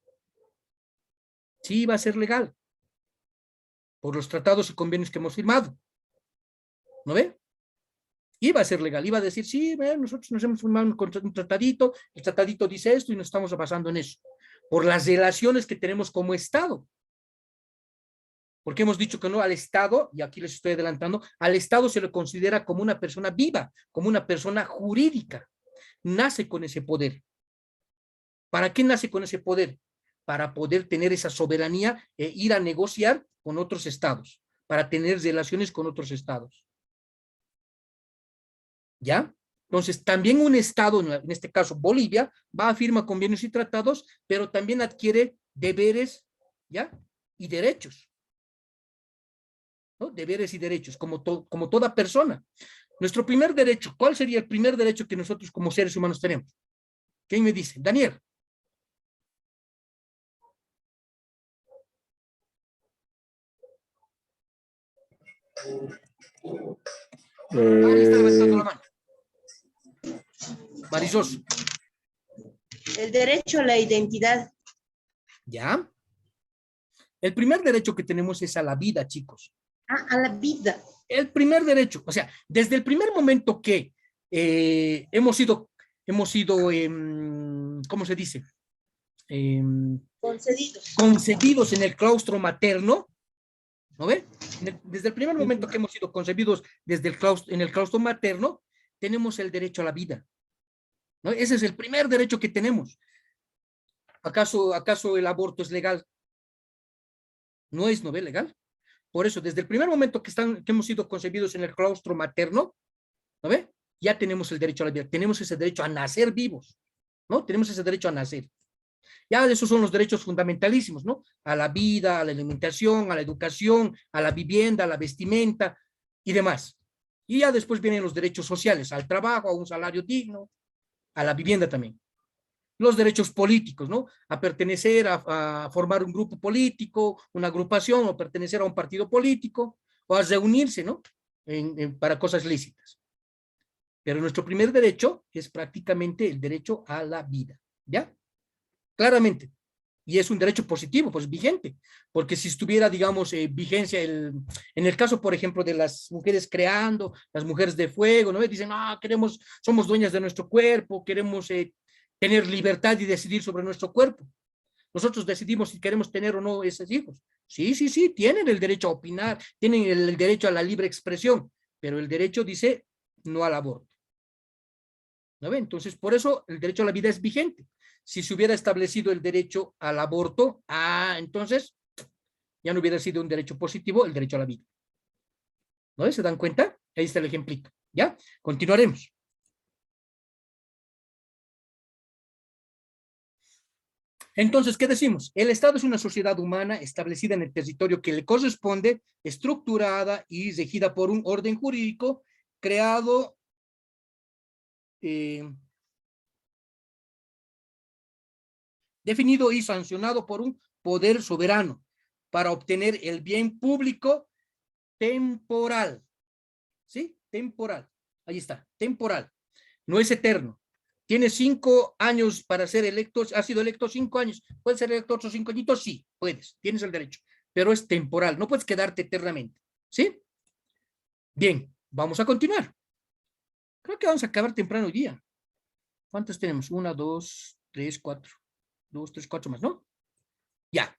Speaker 1: Sí, iba a ser legal. Por los tratados y convenios que hemos firmado. ¿No ve? Iba a ser legal, iba a decir, sí, nosotros nos hemos firmado un tratadito, el tratadito dice esto y nos estamos basando en eso. Por las relaciones que tenemos como Estado. Porque hemos dicho que no al Estado, y aquí les estoy adelantando, al Estado se le considera como una persona viva, como una persona jurídica. Nace con ese poder. ¿Para qué nace con ese poder? Para poder tener esa soberanía e ir a negociar con otros estados, para tener relaciones con otros estados. ¿Ya? Entonces, también un estado, en este caso Bolivia, va a firmar convenios y tratados, pero también adquiere deberes, ¿ya? Y derechos. ¿No? Deberes y derechos, como toda persona. Nuestro primer derecho, ¿cuál sería el primer derecho que nosotros como seres humanos tenemos? ¿Quién me dice? Daniel. Mari está levantando la mano. Marisol.
Speaker 7: El derecho a la identidad.
Speaker 1: ¿Ya? El primer derecho que tenemos es a la vida, chicos.
Speaker 7: Ah, a la vida.
Speaker 1: El primer derecho, o sea, desde el primer momento que hemos sido, ¿cómo se dice? Concebidos en el claustro materno, ¿no ve? Desde el primer momento que hemos sido concebidos en el claustro materno, tenemos el derecho a la vida, ¿no? Ese es el primer derecho que tenemos. ¿Acaso el aborto es legal? No es, ¿no ve? Legal. Por eso, desde el primer momento que hemos sido concebidos en el claustro materno, ¿no ve? Ya tenemos el derecho a la vida, tenemos ese derecho a nacer vivos, ¿no? Tenemos ese derecho a nacer. Ya esos son los derechos fundamentalísimos, ¿no? A la vida, a la alimentación, a la educación, a la vivienda, a la vestimenta y demás. Y ya después vienen los derechos sociales, al trabajo, a un salario digno, a la vivienda también. Los derechos políticos, ¿no? A pertenecer, a formar un grupo político, una agrupación, o pertenecer a un partido político, o a reunirse, ¿no? Para cosas lícitas. Pero nuestro primer derecho es prácticamente el derecho a la vida, ¿ya? Claramente. Y es un derecho positivo, pues vigente, porque si estuviera, digamos, vigencia, en el caso, por ejemplo, de las mujeres creando, las mujeres de fuego, ¿no? Dicen, no, somos dueñas de nuestro cuerpo, queremos tener libertad y decidir sobre nuestro cuerpo. Nosotros decidimos si queremos tener o no esos hijos. Sí, sí, sí, tienen el derecho a opinar, tienen el derecho a la libre expresión, pero el derecho dice no al aborto. ¿No ve? Entonces, por eso el derecho a la vida es vigente. Si se hubiera establecido el derecho al aborto, entonces ya no hubiera sido un derecho positivo el derecho a la vida. ¿No? ¿Se dan cuenta? Ahí está el ejemplito. ¿Ya? Continuaremos. Entonces, ¿qué decimos? El Estado es una sociedad humana establecida en el territorio que le corresponde, estructurada y regida por un orden jurídico creado definido y sancionado por un poder soberano para obtener el bien público temporal. ¿Sí? Temporal. Ahí está, temporal. No es eterno. Tiene 5 años para ser electo, ha sido electo 5 años. ¿Puedes ser electo otros 5 añitos? Sí, puedes, tienes el derecho, pero es temporal, no puedes quedarte eternamente. ¿Sí? Bien, vamos a continuar. Creo que vamos a acabar temprano hoy día. ¿Cuántos tenemos? 1, 2, 3, 4. 2, 3, 4 más, ¿no? Ya.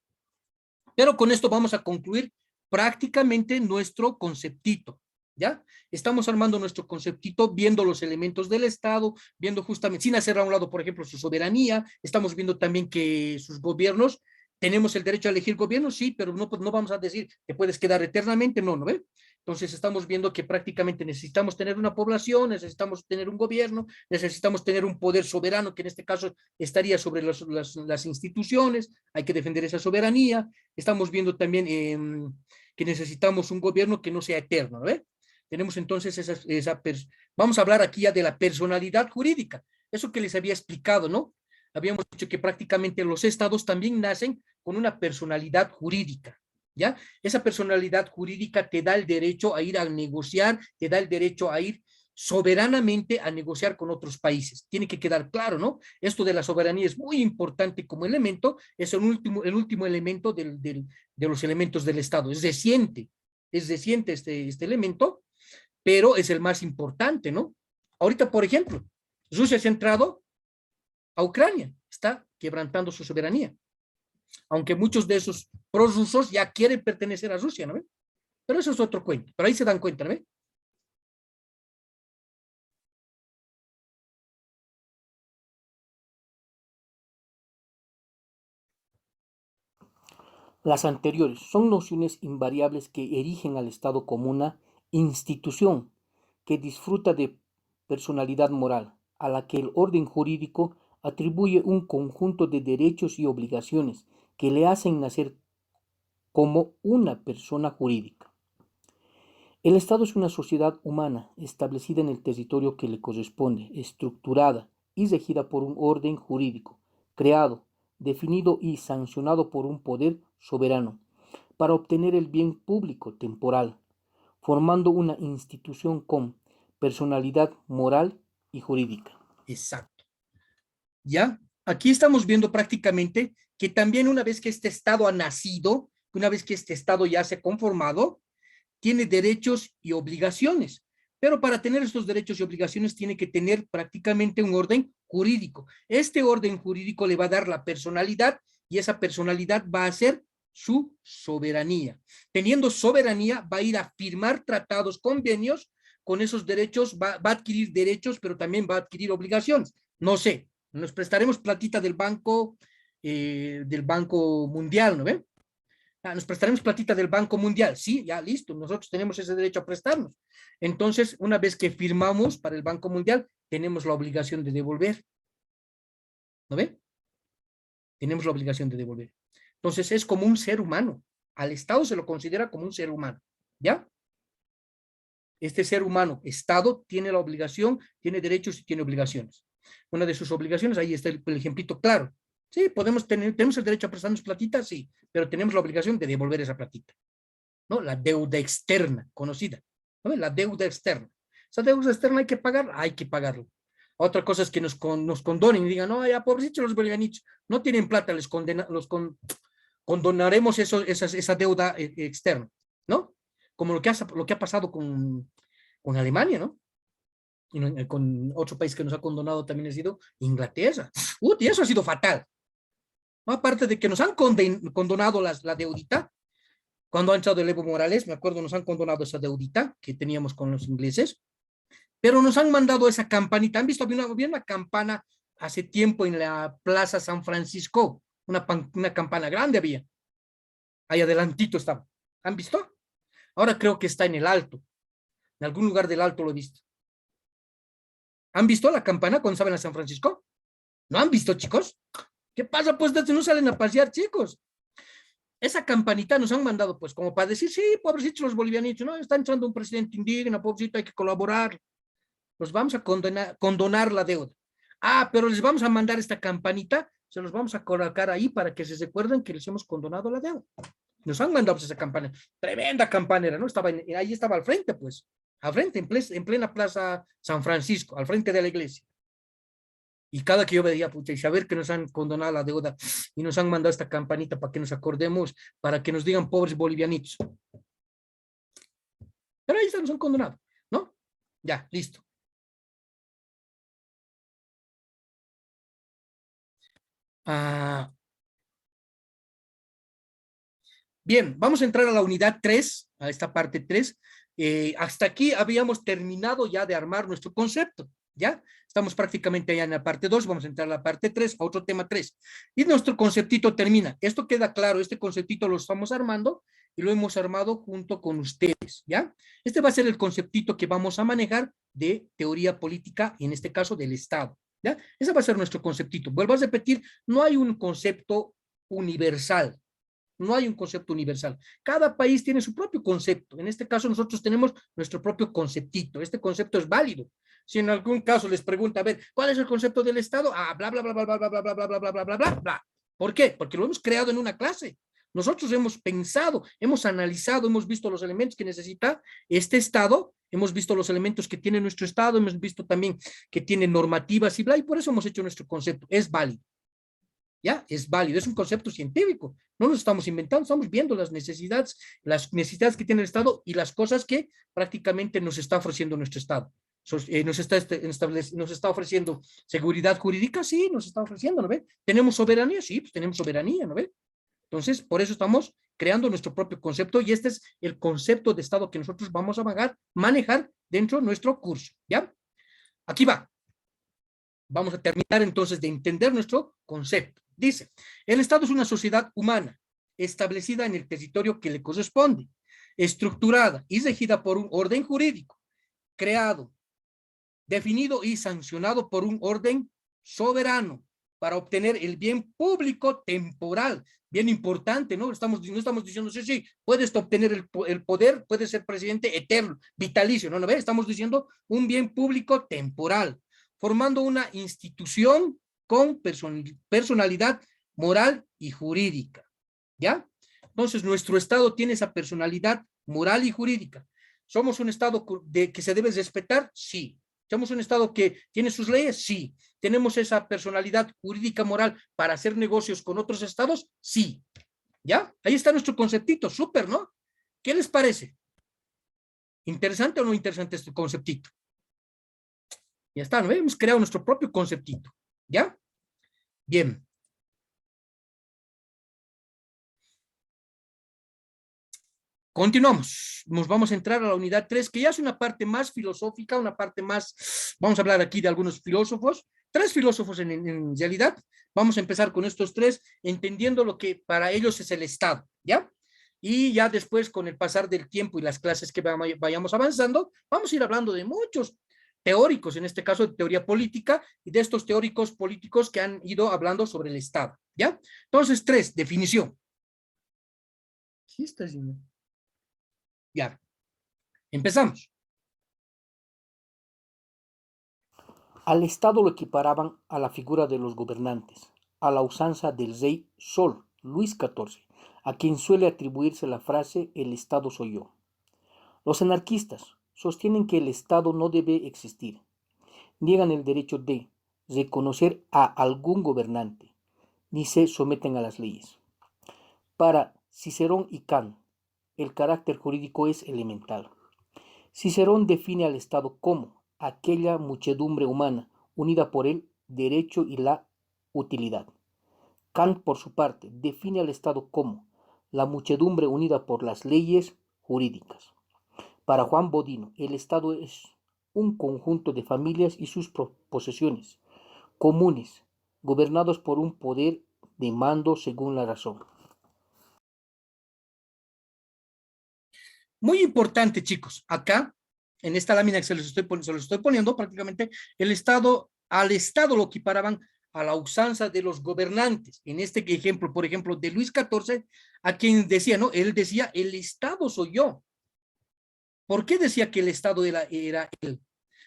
Speaker 1: Pero con esto vamos a concluir prácticamente nuestro conceptito. ¿ya? Estamos armando nuestro conceptito, viendo los elementos del Estado, viendo justamente, sin hacer a un lado, por ejemplo, su soberanía, estamos viendo también que sus gobiernos, tenemos el derecho a elegir gobierno, sí, pero no, pues, no vamos a decir que puedes quedar eternamente, no, ¿no ve? Entonces estamos viendo que prácticamente necesitamos tener una población, necesitamos tener un gobierno, necesitamos tener un poder soberano, que en este caso estaría sobre las instituciones, hay que defender esa soberanía. Estamos viendo también que necesitamos un gobierno que no sea eterno, ¿no ve? Tenemos entonces vamos a hablar aquí ya de la personalidad jurídica, eso que les había explicado, ¿no? Habíamos dicho que prácticamente los estados también nacen con una personalidad jurídica, ¿ya? Esa personalidad jurídica te da el derecho a ir a negociar, te da el derecho a ir soberanamente a negociar con otros países. Tiene que quedar claro, ¿no? Esto de la soberanía es muy importante como elemento, es el último elemento de los elementos del Estado. Es reciente este elemento, pero es el más importante, ¿no? Ahorita, por ejemplo, Rusia se ha entrado a Ucrania, está quebrantando su soberanía, aunque muchos de esos prorrusos ya quieren pertenecer a Rusia, ¿no? Pero eso es otro cuento, pero ahí se dan cuenta, ¿no?
Speaker 6: Las anteriores son nociones invariables que erigen al Estado como una institución que disfruta de personalidad moral, a la que el orden jurídico atribuye un conjunto de derechos y obligaciones que le hacen nacer como una persona jurídica. El Estado es una sociedad humana establecida en el territorio que le corresponde, estructurada y regida por un orden jurídico, creado, definido y sancionado por un poder soberano, para obtener el bien público temporal, formando una institución con personalidad moral y jurídica.
Speaker 1: Exacto. ¿Ya? Aquí estamos viendo prácticamente que también una vez que este Estado ha nacido, una vez que este Estado ya se ha conformado, tiene derechos y obligaciones. Pero para tener estos derechos y obligaciones tiene que tener prácticamente un orden jurídico. Este orden jurídico le va a dar la personalidad y esa personalidad va a ser su soberanía. Teniendo soberanía va a ir a firmar tratados, convenios, con esos derechos va a adquirir derechos, pero también va a adquirir obligaciones. No sé, nos prestaremos platita del Banco Mundial, ¿no ven? Nos prestaremos platita del Banco Mundial. Sí, ya listo, nosotros tenemos ese derecho a prestarnos. Entonces, una vez que firmamos para el Banco Mundial, tenemos la obligación de devolver. ¿No ven? Tenemos la obligación de devolver. Entonces, es como un ser humano. Al Estado se lo considera como un ser humano. ¿Ya? Este ser humano, Estado, tiene la obligación, tiene derechos y tiene obligaciones. Una de sus obligaciones, ahí está el ejemplito claro. Sí, tenemos el derecho a prestarnos platita, sí, pero tenemos la obligación de devolver esa platita, ¿no? La deuda externa, conocida, ¿no? La deuda externa. Esa deuda externa hay que pagarlo. Otra cosa es que nos condonen y digan, no, ya pobrecitos los bolivianitos, no tienen plata, condonaremos esa deuda externa, ¿no? Como lo que ha pasado con Alemania, ¿no? Y con otro país que nos ha condonado también ha sido Inglaterra. Y eso ha sido fatal. ¿No? Aparte de que nos han condonado la deudita, cuando ha entrado el Evo Morales, me acuerdo, nos han condonado esa deudita que teníamos con los ingleses, pero nos han mandado esa campanita. ¿Han visto? Había una campana hace tiempo en la Plaza San Francisco, una campana grande había. Ahí adelantito estaba. ¿Han visto? Ahora creo que está en el alto. En algún lugar del alto lo he visto. ¿Han visto la campana cuando saben a San Francisco? ¿No han visto, chicos? ¿Qué pasa? Pues no salen a pasear, chicos. Esa campanita nos han mandado, pues, como para decir, sí, pobrecitos los bolivianitos, ¿no? Está entrando un presidente indígena, pobrecito, hay que colaborar. Los vamos a condonar la deuda. Pero les vamos a mandar esta campanita, se los vamos a colocar ahí para que se recuerden que les hemos condonado la deuda. Nos han mandado pues, esa campana. Tremenda campanera, ¿no? Ahí estaba al frente, pues. Al frente, en plena Plaza San Francisco, al frente de la iglesia. Y cada que yo veía, pucha, y saber que nos han condonado la deuda y nos han mandado esta campanita para que nos acordemos, para que nos digan pobres bolivianitos. Pero ahí está, nos han condonado, ¿no? Ya, listo. Bien, vamos a entrar a la unidad 3, a esta parte 3. Hasta aquí habíamos terminado ya de armar nuestro concepto, ¿ya? Estamos prácticamente ya en la parte 2, vamos a entrar a la parte 3, a otro tema 3. Y nuestro conceptito termina. Esto queda claro, este conceptito lo estamos armando y lo hemos armado junto con ustedes, ¿ya? Este va a ser el conceptito que vamos a manejar de teoría política, y en este caso del Estado, ¿ya? Ese va a ser nuestro conceptito. Vuelvo a repetir, no hay un concepto universal. No hay un concepto universal. Cada país tiene su propio concepto. En este caso, nosotros tenemos nuestro propio conceptito. Este concepto es válido. Si en algún caso les pregunta, a ver, ¿cuál es el concepto del Estado? Ah, bla, bla, bla, bla, bla, bla, bla, bla, bla, bla, bla, bla, bla, bla, bla. ¿Por qué? Porque lo hemos creado en una clase. Nosotros hemos pensado, hemos analizado, hemos visto los elementos que necesita este Estado, hemos visto los elementos que tiene nuestro Estado, hemos visto también que tiene normativas y bla, y por eso hemos hecho nuestro concepto. Es válido. ¿Ya? Es válido, es un concepto científico. No nos estamos inventando, estamos viendo las necesidades que tiene el Estado y las cosas que prácticamente nos está ofreciendo nuestro Estado. Nos está ofreciendo seguridad jurídica, sí, nos está ofreciendo, ¿no ve? ¿Tenemos soberanía? Sí, pues tenemos soberanía, ¿no ve? Entonces, por eso estamos creando nuestro propio concepto y este es el concepto de Estado que nosotros vamos a manejar dentro de nuestro curso, ¿ya? Aquí va. Vamos a terminar entonces de entender nuestro concepto. Dice, el Estado es una sociedad humana, establecida en el territorio que le corresponde, estructurada y regida por un orden jurídico, creado, definido y sancionado por un orden soberano para obtener el bien público temporal. Bien importante, ¿no? No estamos diciendo, sí, puedes obtener el poder, puedes ser presidente eterno, vitalicio, ¿no? ¿No ve? Estamos diciendo un bien público temporal, formando una institución con personalidad moral y jurídica, ¿ya? Entonces, nuestro Estado tiene esa personalidad moral y jurídica. ¿Somos un Estado que se debe respetar? Sí. ¿Somos un Estado que tiene sus leyes? Sí. ¿Tenemos esa personalidad jurídica moral para hacer negocios con otros estados? Sí. ¿Ya? Ahí está nuestro conceptito, súper, ¿no? ¿Qué les parece? ¿Interesante o no interesante este conceptito? Ya está, ¿no? Hemos creado nuestro propio conceptito, ¿ya? Bien. Continuamos. Nos vamos a entrar a la unidad 3, que ya es una parte más filosófica, una parte más, vamos a hablar aquí de algunos filósofos, 3 filósofos en realidad. Vamos a empezar con estos 3, entendiendo lo que para ellos es el Estado, ¿ya? Y ya después, con el pasar del tiempo y las clases que vayamos avanzando, vamos a ir hablando de muchos teóricos, en este caso de teoría política, y de estos teóricos políticos que han ido hablando sobre el Estado, ¿ya? Entonces, 3, definición. ¿Qué está haciendo? Ya, empezamos.
Speaker 6: Al Estado lo equiparaban a la figura de los gobernantes, a la usanza del rey Sol, Luis XIV, a quien suele atribuirse la frase "el Estado soy yo". Los anarquistas sostienen que el Estado no debe existir. Niegan el derecho de reconocer a algún gobernante, ni se someten a las leyes. Para Cicerón y Kant, el carácter jurídico es elemental. Cicerón define al Estado como aquella muchedumbre humana unida por el derecho y la utilidad. Kant, por su parte, define al Estado como la muchedumbre unida por las leyes jurídicas. Para Juan Bodino, el Estado es un conjunto de familias y sus posesiones comunes, gobernados por un poder de mando según la razón.
Speaker 1: Muy importante, chicos, acá, en esta lámina que se los estoy poniendo, prácticamente al Estado lo equiparaban a la usanza de los gobernantes. En este ejemplo, por ejemplo, de Luis XIV, a quien decía, ¿no? Él decía, el Estado soy yo. ¿Por qué decía que el Estado era él?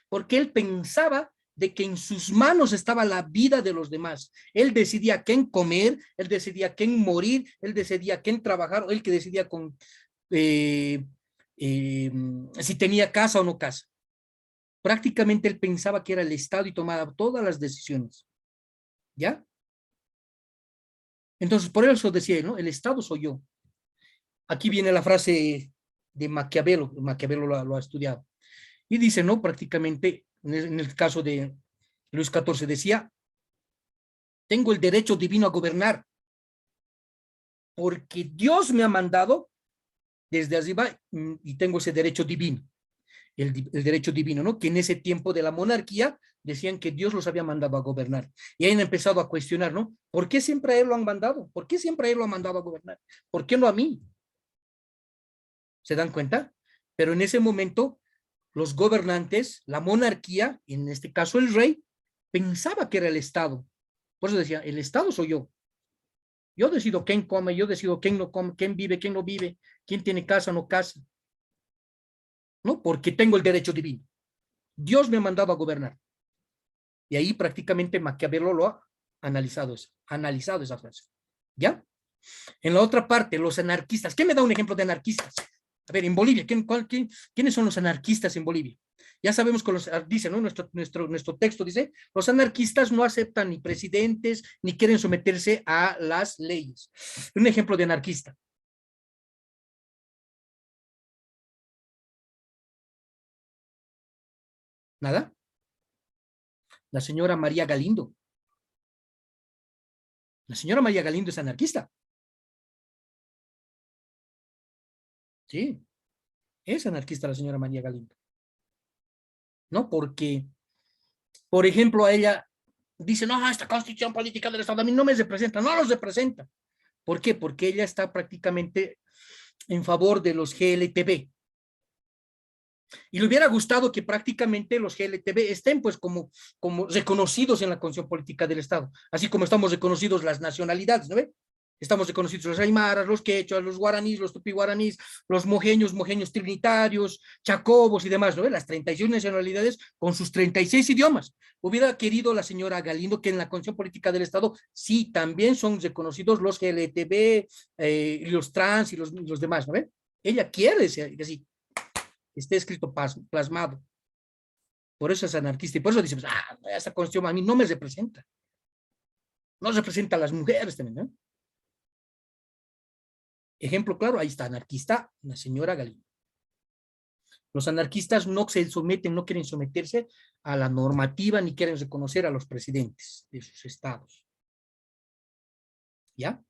Speaker 1: Porque él pensaba de que en sus manos estaba la vida de los demás. Él decidía quién comer, él decidía quién morir, él decidía quién trabajar, él que decidía si tenía casa o no casa. Prácticamente él pensaba que era el Estado y tomaba todas las decisiones. ¿Ya? Entonces, por eso decía, ¿no? El Estado soy yo. Aquí viene la frase de Maquiavelo. Maquiavelo lo ha estudiado. Y dice, ¿no? Prácticamente, en el caso de Luis XIV decía, tengo el derecho divino a gobernar, porque Dios me ha mandado desde arriba y tengo ese derecho divino, el derecho divino, ¿no? Que en ese tiempo de la monarquía decían que Dios los había mandado a gobernar. Y han empezado a cuestionar, ¿no? ¿Por qué siempre a él lo han mandado? ¿Por qué siempre a él lo han mandado a gobernar? ¿Por qué no a mí? ¿Se dan cuenta? Pero en ese momento, los gobernantes, la monarquía, en este caso el rey, pensaba que era el Estado. Por eso decía, el Estado soy yo. Yo decido quién come, yo decido quién no come, quién vive, quién no vive, quién tiene casa o no casa. ¿No? Porque tengo el derecho divino. Dios me ha mandado a gobernar. Y ahí prácticamente Maquiavelo lo ha analizado esa frase. ¿Ya? En la otra parte, los anarquistas. ¿Qué me da un ejemplo de anarquistas? A ver, en Bolivia, ¿quiénes son los anarquistas en Bolivia? Ya sabemos que dice, ¿no? Nuestro texto dice, los anarquistas no aceptan ni presidentes, ni quieren someterse a las leyes. Un ejemplo de anarquista. ¿Nada? La señora María Galindo. La señora María Galindo es anarquista. Sí, es anarquista la señora María Galindo. ¿No? Porque, por ejemplo, a ella dice, no, esta constitución política del Estado a mí no me representa, no los representa. ¿Por qué? Porque ella está prácticamente en favor de los GLTB. Y le hubiera gustado que prácticamente los GLTB estén pues como reconocidos en la Constitución Política del Estado, así como estamos reconocidos las nacionalidades, ¿no ve? Estamos reconocidos los aymaras, los quechuas, los guaraníes, los tupi-guaraníes, los mojeños trinitarios, chacobos y demás, ¿no ve? Las 36 nacionalidades con sus 36 idiomas. Hubiera querido la señora Galindo que en la Constitución Política del Estado sí también son reconocidos los GLTB, los trans y los demás, ¿no ve? Ella quiere decir así. Esté escrito plasmado. Por eso es anarquista y por eso dice, esta constitución a mí no me representa. No representa a las mujeres también, ¿no? Ejemplo claro, ahí está, anarquista, la señora Galindo. Los anarquistas no se someten, no quieren someterse a la normativa ni quieren reconocer a los presidentes de sus estados. ¿Ya?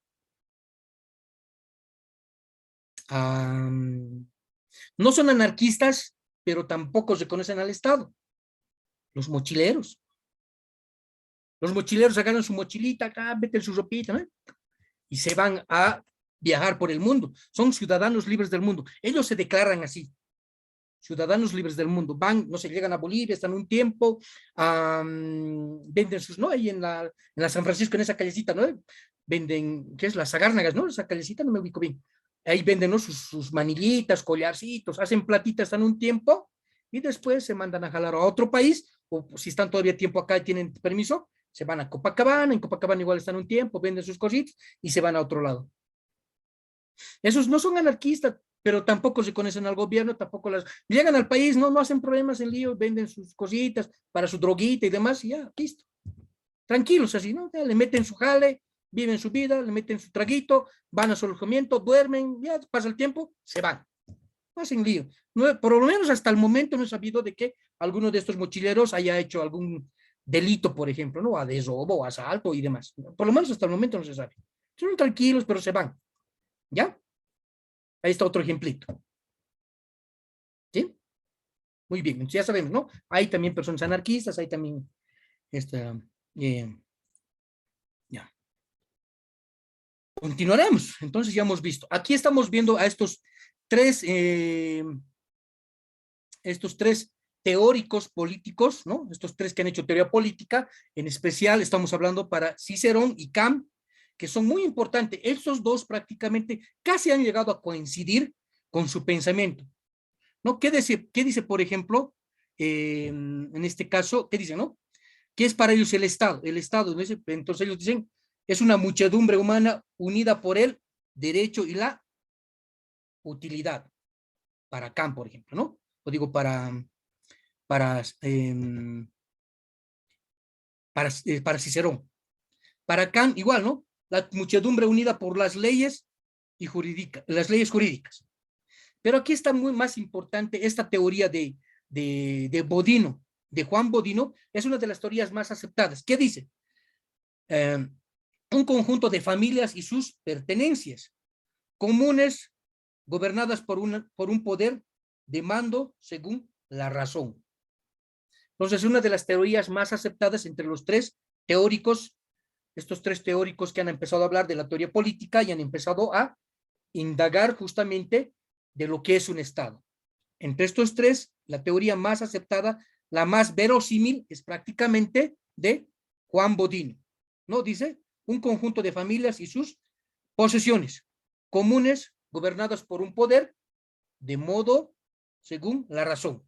Speaker 1: No son anarquistas, pero tampoco reconocen al Estado. Los mochileros. Los mochileros agarran su mochilita acá, meten su ropita, ¿no? Y se van a viajar por el mundo. Son ciudadanos libres del mundo. Ellos se declaran así. Ciudadanos libres del mundo. Van, no sé, llegan a Bolivia, están un tiempo, venden sus, ¿no? Ahí en la San Francisco, en esa callecita, ¿no? Venden, ¿qué es? Las Sagárnagas, ¿no? Esa callecita, no me ubico bien. Ahí venden, ¿no? Sus manillitas, collarcitos, hacen platitas, están un tiempo y después se mandan a jalar a otro país, o si están todavía tiempo acá y tienen permiso, se van a Copacabana, en Copacabana igual están un tiempo, venden sus cositas y se van a otro lado. Esos no son anarquistas, pero tampoco se conocen al gobierno, tampoco llegan al país, no hacen problemas en lío, venden sus cositas para su droguita y demás, y ya, listo. Tranquilos así, ¿no? Ya le meten su jale, viven su vida, le meten su traguito, van a su alojamiento, duermen, ya pasa el tiempo, se van. No hacen lío. No, por lo menos hasta el momento no he sabido de que alguno de estos mochileros haya hecho algún delito, por ejemplo, ¿no? A de robo, asalto y demás. Por lo menos hasta el momento no se sabe. Son tranquilos, pero se van. ¿Ya? Ahí está otro ejemplito. ¿Sí? Muy bien, entonces ya sabemos, ¿no? Hay también personas anarquistas, hay también ya. Continuaremos. Entonces ya hemos visto. Aquí estamos viendo a estos tres teóricos políticos, ¿no? Estos tres que han hecho teoría política. En especial estamos hablando para Cicerón y Kant, que son muy importantes. Estos dos prácticamente casi han llegado a coincidir con su pensamiento, ¿no? ¿Qué dice, por ejemplo, en este caso, qué dice, no? ¿Qué es para ellos el Estado? El Estado, ¿no? Entonces ellos dicen, es una muchedumbre humana unida por el derecho y la utilidad. Para Kant, por ejemplo, ¿no? O digo para Cicerón. Para Kant, igual, ¿no? La muchedumbre unida por las leyes y las leyes jurídicas. Pero aquí está muy más importante esta teoría de Bodino, de Juan Bodino, es una de las teorías más aceptadas. ¿Qué dice? Un conjunto de familias y sus pertenencias comunes gobernadas por un poder de mando según la razón. Entonces, una de las teorías más aceptadas entre los tres teóricos, estos tres teóricos que han empezado a hablar de la teoría política y han empezado a indagar justamente de lo que es un Estado. Entre estos tres, la teoría más aceptada, la más verosímil, es prácticamente de Juan Bodino, ¿no? Dice, un conjunto de familias y sus posesiones comunes gobernadas por un poder de modo según la razón,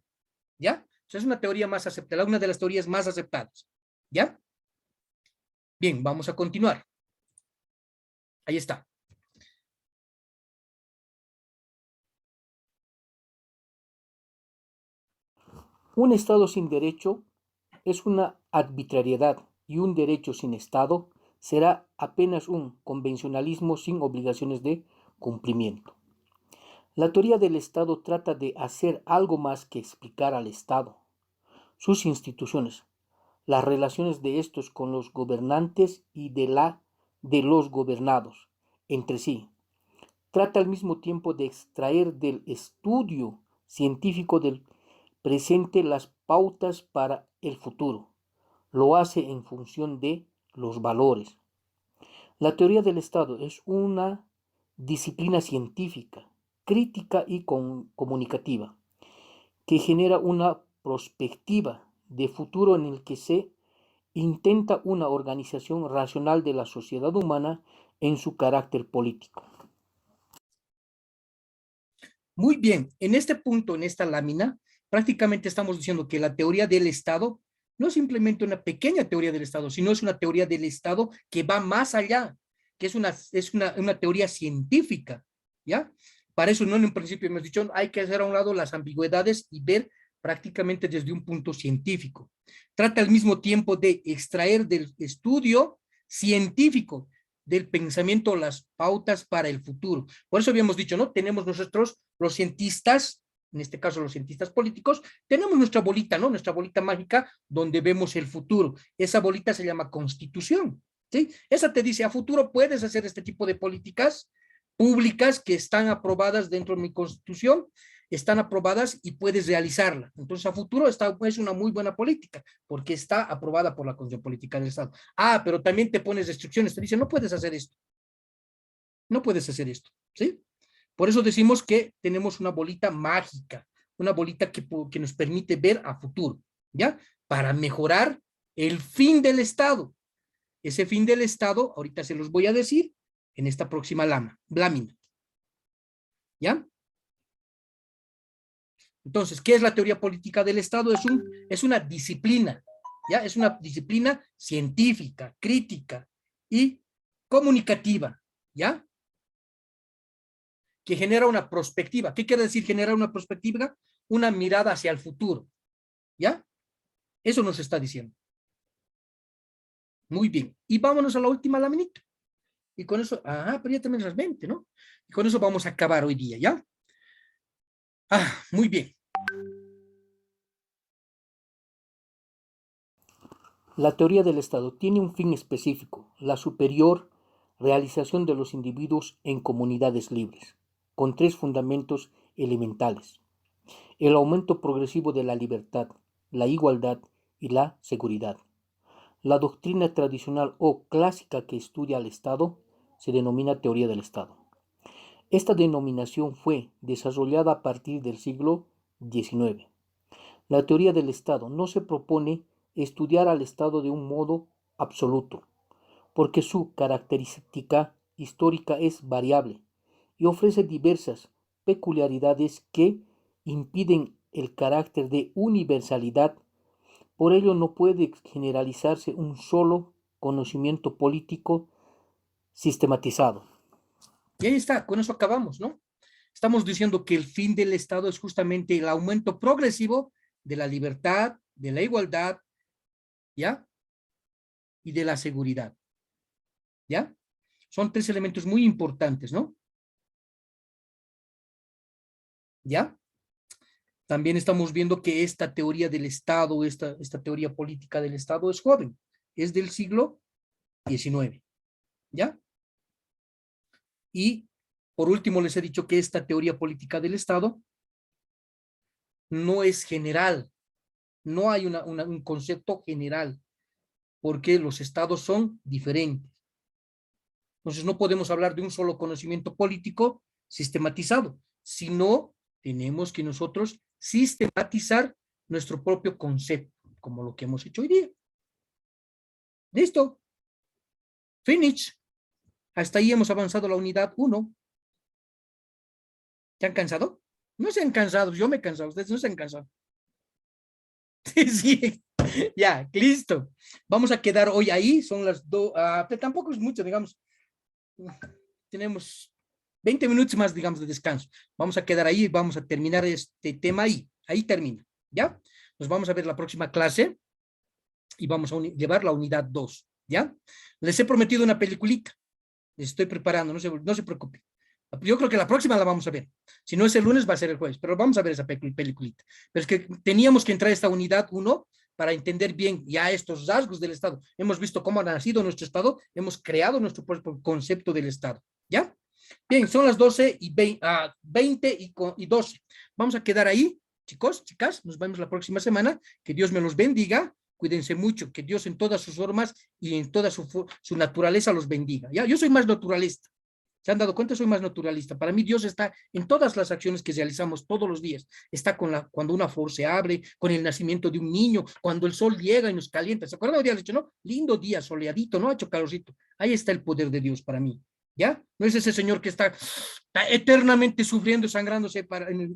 Speaker 1: ¿ya? O sea, es una teoría más aceptada, una de las teorías más aceptadas, ¿ya? Bien, vamos a continuar. Ahí está.
Speaker 6: Un Estado sin derecho es una arbitrariedad y un derecho sin Estado será apenas un convencionalismo sin obligaciones de cumplimiento. La teoría del Estado trata de hacer algo más que explicar al Estado, sus instituciones, las relaciones de estos con los gobernantes y de los gobernados entre sí. Trata al mismo tiempo de extraer del estudio científico del presente las pautas para el futuro. Lo hace en función de los valores. La teoría del Estado es una disciplina científica, crítica y comunicativa, que genera una perspectiva de futuro en el que se intenta una organización racional de la sociedad humana en su carácter político.
Speaker 1: Muy bien, en este punto, en esta lámina, prácticamente estamos diciendo que la teoría del Estado no es simplemente una pequeña teoría del Estado, sino es una teoría del Estado que va más allá, que es una teoría científica, ¿ya? Para eso, no en un principio hemos dicho, hay que hacer a un lado las ambigüedades y ver prácticamente desde un punto científico. Trata al mismo tiempo de extraer del estudio científico del pensamiento las pautas para el futuro. Por eso habíamos dicho, ¿no? Tenemos nosotros, los cientistas, en este caso los cientistas políticos, tenemos nuestra bolita, ¿no? Nuestra bolita mágica donde vemos el futuro. Esa bolita se llama Constitución, ¿sí? Esa te dice, a futuro puedes hacer este tipo de políticas públicas que están aprobadas dentro de mi Constitución, están aprobadas y puedes realizarla. Entonces, a futuro es una muy buena política, porque está aprobada por la Constitución Política del Estado. Ah, pero también te pones restricciones, te dice, no puedes hacer esto. No puedes hacer esto, ¿sí? Por eso decimos que tenemos una bolita mágica, una bolita que nos permite ver a futuro, ¿ya? Para mejorar el fin del Estado. Ese fin del Estado, ahorita se los voy a decir en esta próxima lámina. ¿Ya? Entonces, ¿qué es la teoría política del Estado? Es una disciplina, ¿ya? Es una disciplina científica, crítica y comunicativa, ¿ya? Que genera una perspectiva. ¿Qué quiere decir generar una perspectiva? Una mirada hacia el futuro, ¿ya? Eso nos está diciendo. Muy bien. Y vámonos a la última laminita. Y con eso, pero ya también las 20, ¿no? Y con eso vamos a acabar hoy día, ¿ya? Muy bien.
Speaker 6: La teoría del Estado tiene un fin específico, la superior realización de los individuos en comunidades libres, con tres fundamentos elementales: el aumento progresivo de la libertad, la igualdad y la seguridad. La doctrina tradicional o clásica que estudia al Estado se denomina teoría del Estado. Esta denominación fue desarrollada a partir del siglo XIX. La teoría del Estado no se propone estudiar al Estado de un modo absoluto, porque su característica histórica es variable y ofrece diversas peculiaridades que impiden el carácter de universalidad. Por ello no puede generalizarse un solo conocimiento político sistematizado.
Speaker 1: Y ahí está, con eso acabamos, ¿no? Estamos diciendo que el fin del Estado es justamente el aumento progresivo de la libertad, de la igualdad, ¿ya? Y de la seguridad, ¿ya? Son tres elementos muy importantes, ¿no? ¿Ya? También estamos viendo que esta teoría del Estado, esta teoría política del Estado es joven, es del siglo XIX, ¿ya? Y Por último, les he dicho que esta teoría política del Estado no es general, no hay un concepto general, porque los estados son diferentes. Entonces no podemos hablar de un solo conocimiento político sistematizado, sino tenemos que nosotros sistematizar nuestro propio concepto, como lo que hemos hecho hoy día. Listo. Finish. Hasta ahí hemos avanzado la unidad 1. ¿Se han cansado? No se han cansado, yo me he cansado, ustedes no se han cansado. Sí, ya, listo. Vamos a quedar hoy ahí, son las 2, tampoco es mucho, digamos. Tenemos 20 minutos más, digamos, de descanso. Vamos a quedar ahí y vamos a terminar este tema ahí termina, ¿ya? Nos vamos a ver la próxima clase y vamos a llevar la unidad 2, ¿ya? Les he prometido una peliculita, les estoy preparando, no se preocupen. Yo creo que la próxima la vamos a ver. Si no es el lunes, va a ser el jueves, pero vamos a ver esa peliculita. Pero es que teníamos que entrar a esta unidad 1 para entender bien ya estos rasgos del Estado. Hemos visto cómo ha nacido nuestro Estado, hemos creado nuestro propio concepto del Estado, ¿ya? Bien, son las 12 y 20 y 12. Vamos a quedar ahí, chicos, chicas, nos vemos la próxima semana. Que Dios me los bendiga, cuídense mucho, que Dios en todas sus formas y en toda su naturaleza los bendiga, ¿ya? Yo soy más naturalista. ¿Se han dado cuenta? Soy más naturalista. Para mí Dios está en todas las acciones que realizamos todos los días. Está cuando una flor se abre, con el nacimiento de un niño, cuando el sol llega y nos calienta. ¿Se acuerdan? Hoy día les he dicho, ¿no? Lindo día, soleadito, ¿no? Ha hecho calorcito. Ahí está el poder de Dios para mí. ¿Ya? No es ese señor que está eternamente sufriendo, sangrándose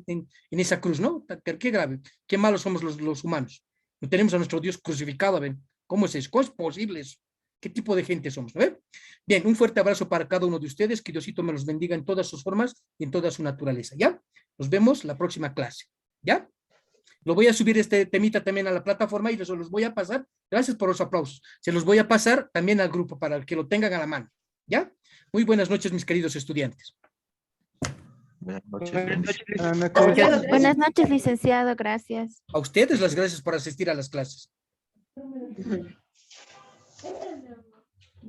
Speaker 1: en esa cruz, ¿no? Qué grave, qué malos somos los humanos. No tenemos a nuestro Dios crucificado, ¿ven? ¿Cómo es eso? ¿Cómo es posible eso? ¿Qué tipo de gente somos? ¿Ven? Bien, un fuerte abrazo para cada uno de ustedes, que Diosito me los bendiga en todas sus formas y en toda su naturaleza, ¿ya? Nos vemos la próxima clase, ¿ya? Lo voy a subir este temita también a la plataforma y se los voy a pasar, gracias por los aplausos, se los voy a pasar también al grupo para que lo tengan a la mano, ¿ya? Muy buenas noches, mis queridos estudiantes.
Speaker 8: Buenas noches.
Speaker 4: Buenas noches, licenciado, gracias.
Speaker 1: A ustedes las gracias por asistir a las clases.